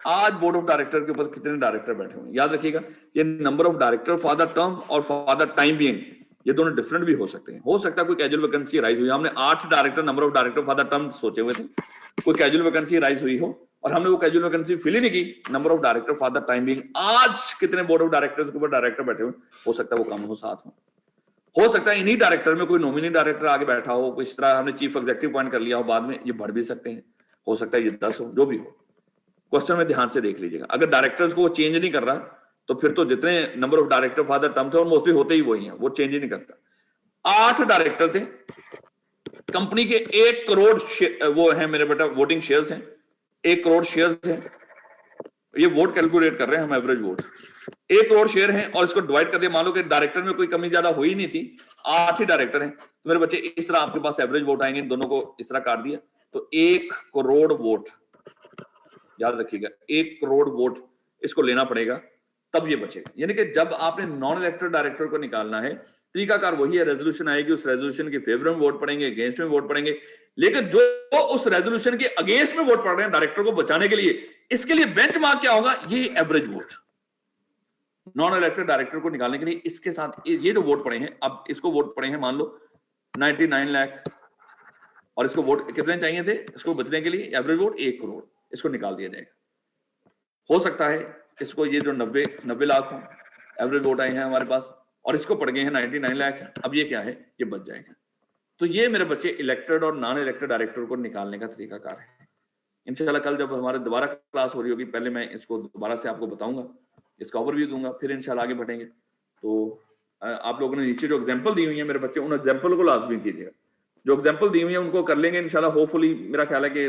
आज board of director के ऊपर कितने डायरेक्टर बैठे हुए हैं, याद रखिएगा, ये number of director for the term और फॉर द टाइम बीइंग ये दोनों डिफरेंट भी हो सकते हैं। हो सकता है कोई कैजुअल वैकेंसी राइज हुई, हमने 8 director number of director for the term सोचे हुए थे, कोई कैजुअल वैकेंसी राइज हुई हो और हमने वो कैजुअल वैकेंसी फिल ही नहीं की, number of director for the time being. आज कितने बोर्ड ऑफ डायरेक्टर्स के ऊपर डायरेक्टर बैठे हुए, हो सकता है वो कम हो, 7 हो सकता है इन्हीं डायरेक्टर में कोई नॉमिनी डायरेक्टर आगे बैठा हो, कोई इस तरह हमने चीफ एग्जीक्यूटिव अपॉइंट कर लिया हो बाद में, ये बढ़ भी सकते हैं, हो सकता है ये 10 हो, जो भी हो। क्वेश्चन में ध्यान से देख लीजिएगा, अगर डायरेक्टर्स को वो चेंज नहीं कर रहा तो फिर तो जितने number of director for the term थे और मोस्टली होते ही वही हैं, वो चेंज ही नहीं करता। 8 डायरेक्टर थे, कंपनी के 1 करोड़ वो है मेरे बेटा वोटिंग शेयर्स हैं, 1 करोड़ शेयर्स हैं, ये वोट कैलकुलेट कर रहे हैं हम, एवरेज वोट 1 करोड़ शेयर हैं और इसको डिवाइड कर दिया, मान लो कि डायरेक्टर में कोई कमी ज्यादा हुई नहीं थी, 8 ही डायरेक्टर हैं, तो मेरे बच्चे इस तरह आपके पास एवरेज वोट आएंगे, इन दोनों को इस तरह काट दिया तो 1 करोड़ वोट, याद रखिएगा 1 करोड़ वोट इसको लेना पड़ेगा तब ये बचेगा। यानी कि जब आपने नॉन इलेक्टेड डायरेक्टर को निकालना है तरीकाकार वही है, रेजोल्यूशन आएगी, उस रेजोल्यूशन के फेवर में वोट पड़ेंगे, अगेंस्ट में वोट पड़ेंगे। लेकिन जो उस रेजोल्यूशन के अगेंस्ट में वोट पड़ रहे हैं डायरेक्टर को बचाने के लिए, इसके लिए बेंचमार्क क्या होगा, ये average vote non elected director को निकालने के लिए। इसके साथ ये जो वोट पड़े हैं, अब इसको वोट पड़े हैं मान लो 99 लाख, और इसको वोट कितने चाहिए थे इसको बचने के लिए, एवरेज वोट 1 करोड़, इसको निकाल दिया जाएगा। हो सकता है इसको ये जो 90 लाख हो एवरेज वोट आए हैं हमारे पास, और इसको पड़ गए हैं 99 लाख, अब ये क्या है, ये बच जाएगा। तो ये मेरे बच्चे इलेक्टेड और नॉन इलेक्टेड डायरेक्टर को निकालने का तरीकाकार है। इंशाल्लाह कल जब हमारे दोबारा क्लास हो रही होगी, पहले मैं इसको दोबारा से आपको बताऊंगा, इसका ओवरव्यू दूंगा, फिर इंशाल्लाह आगे बढ़ेंगे। तो आप लोगों ने नीचे जो एग्जांपल दी हुई है मेरे बच्चे, उन एग्जांपल को लाजमी कीजिएगा, जो एग्जांपल दी हुई है उनको कर लेंगे इंशाल्लाह। होपफुली मेरा ख्याल है कि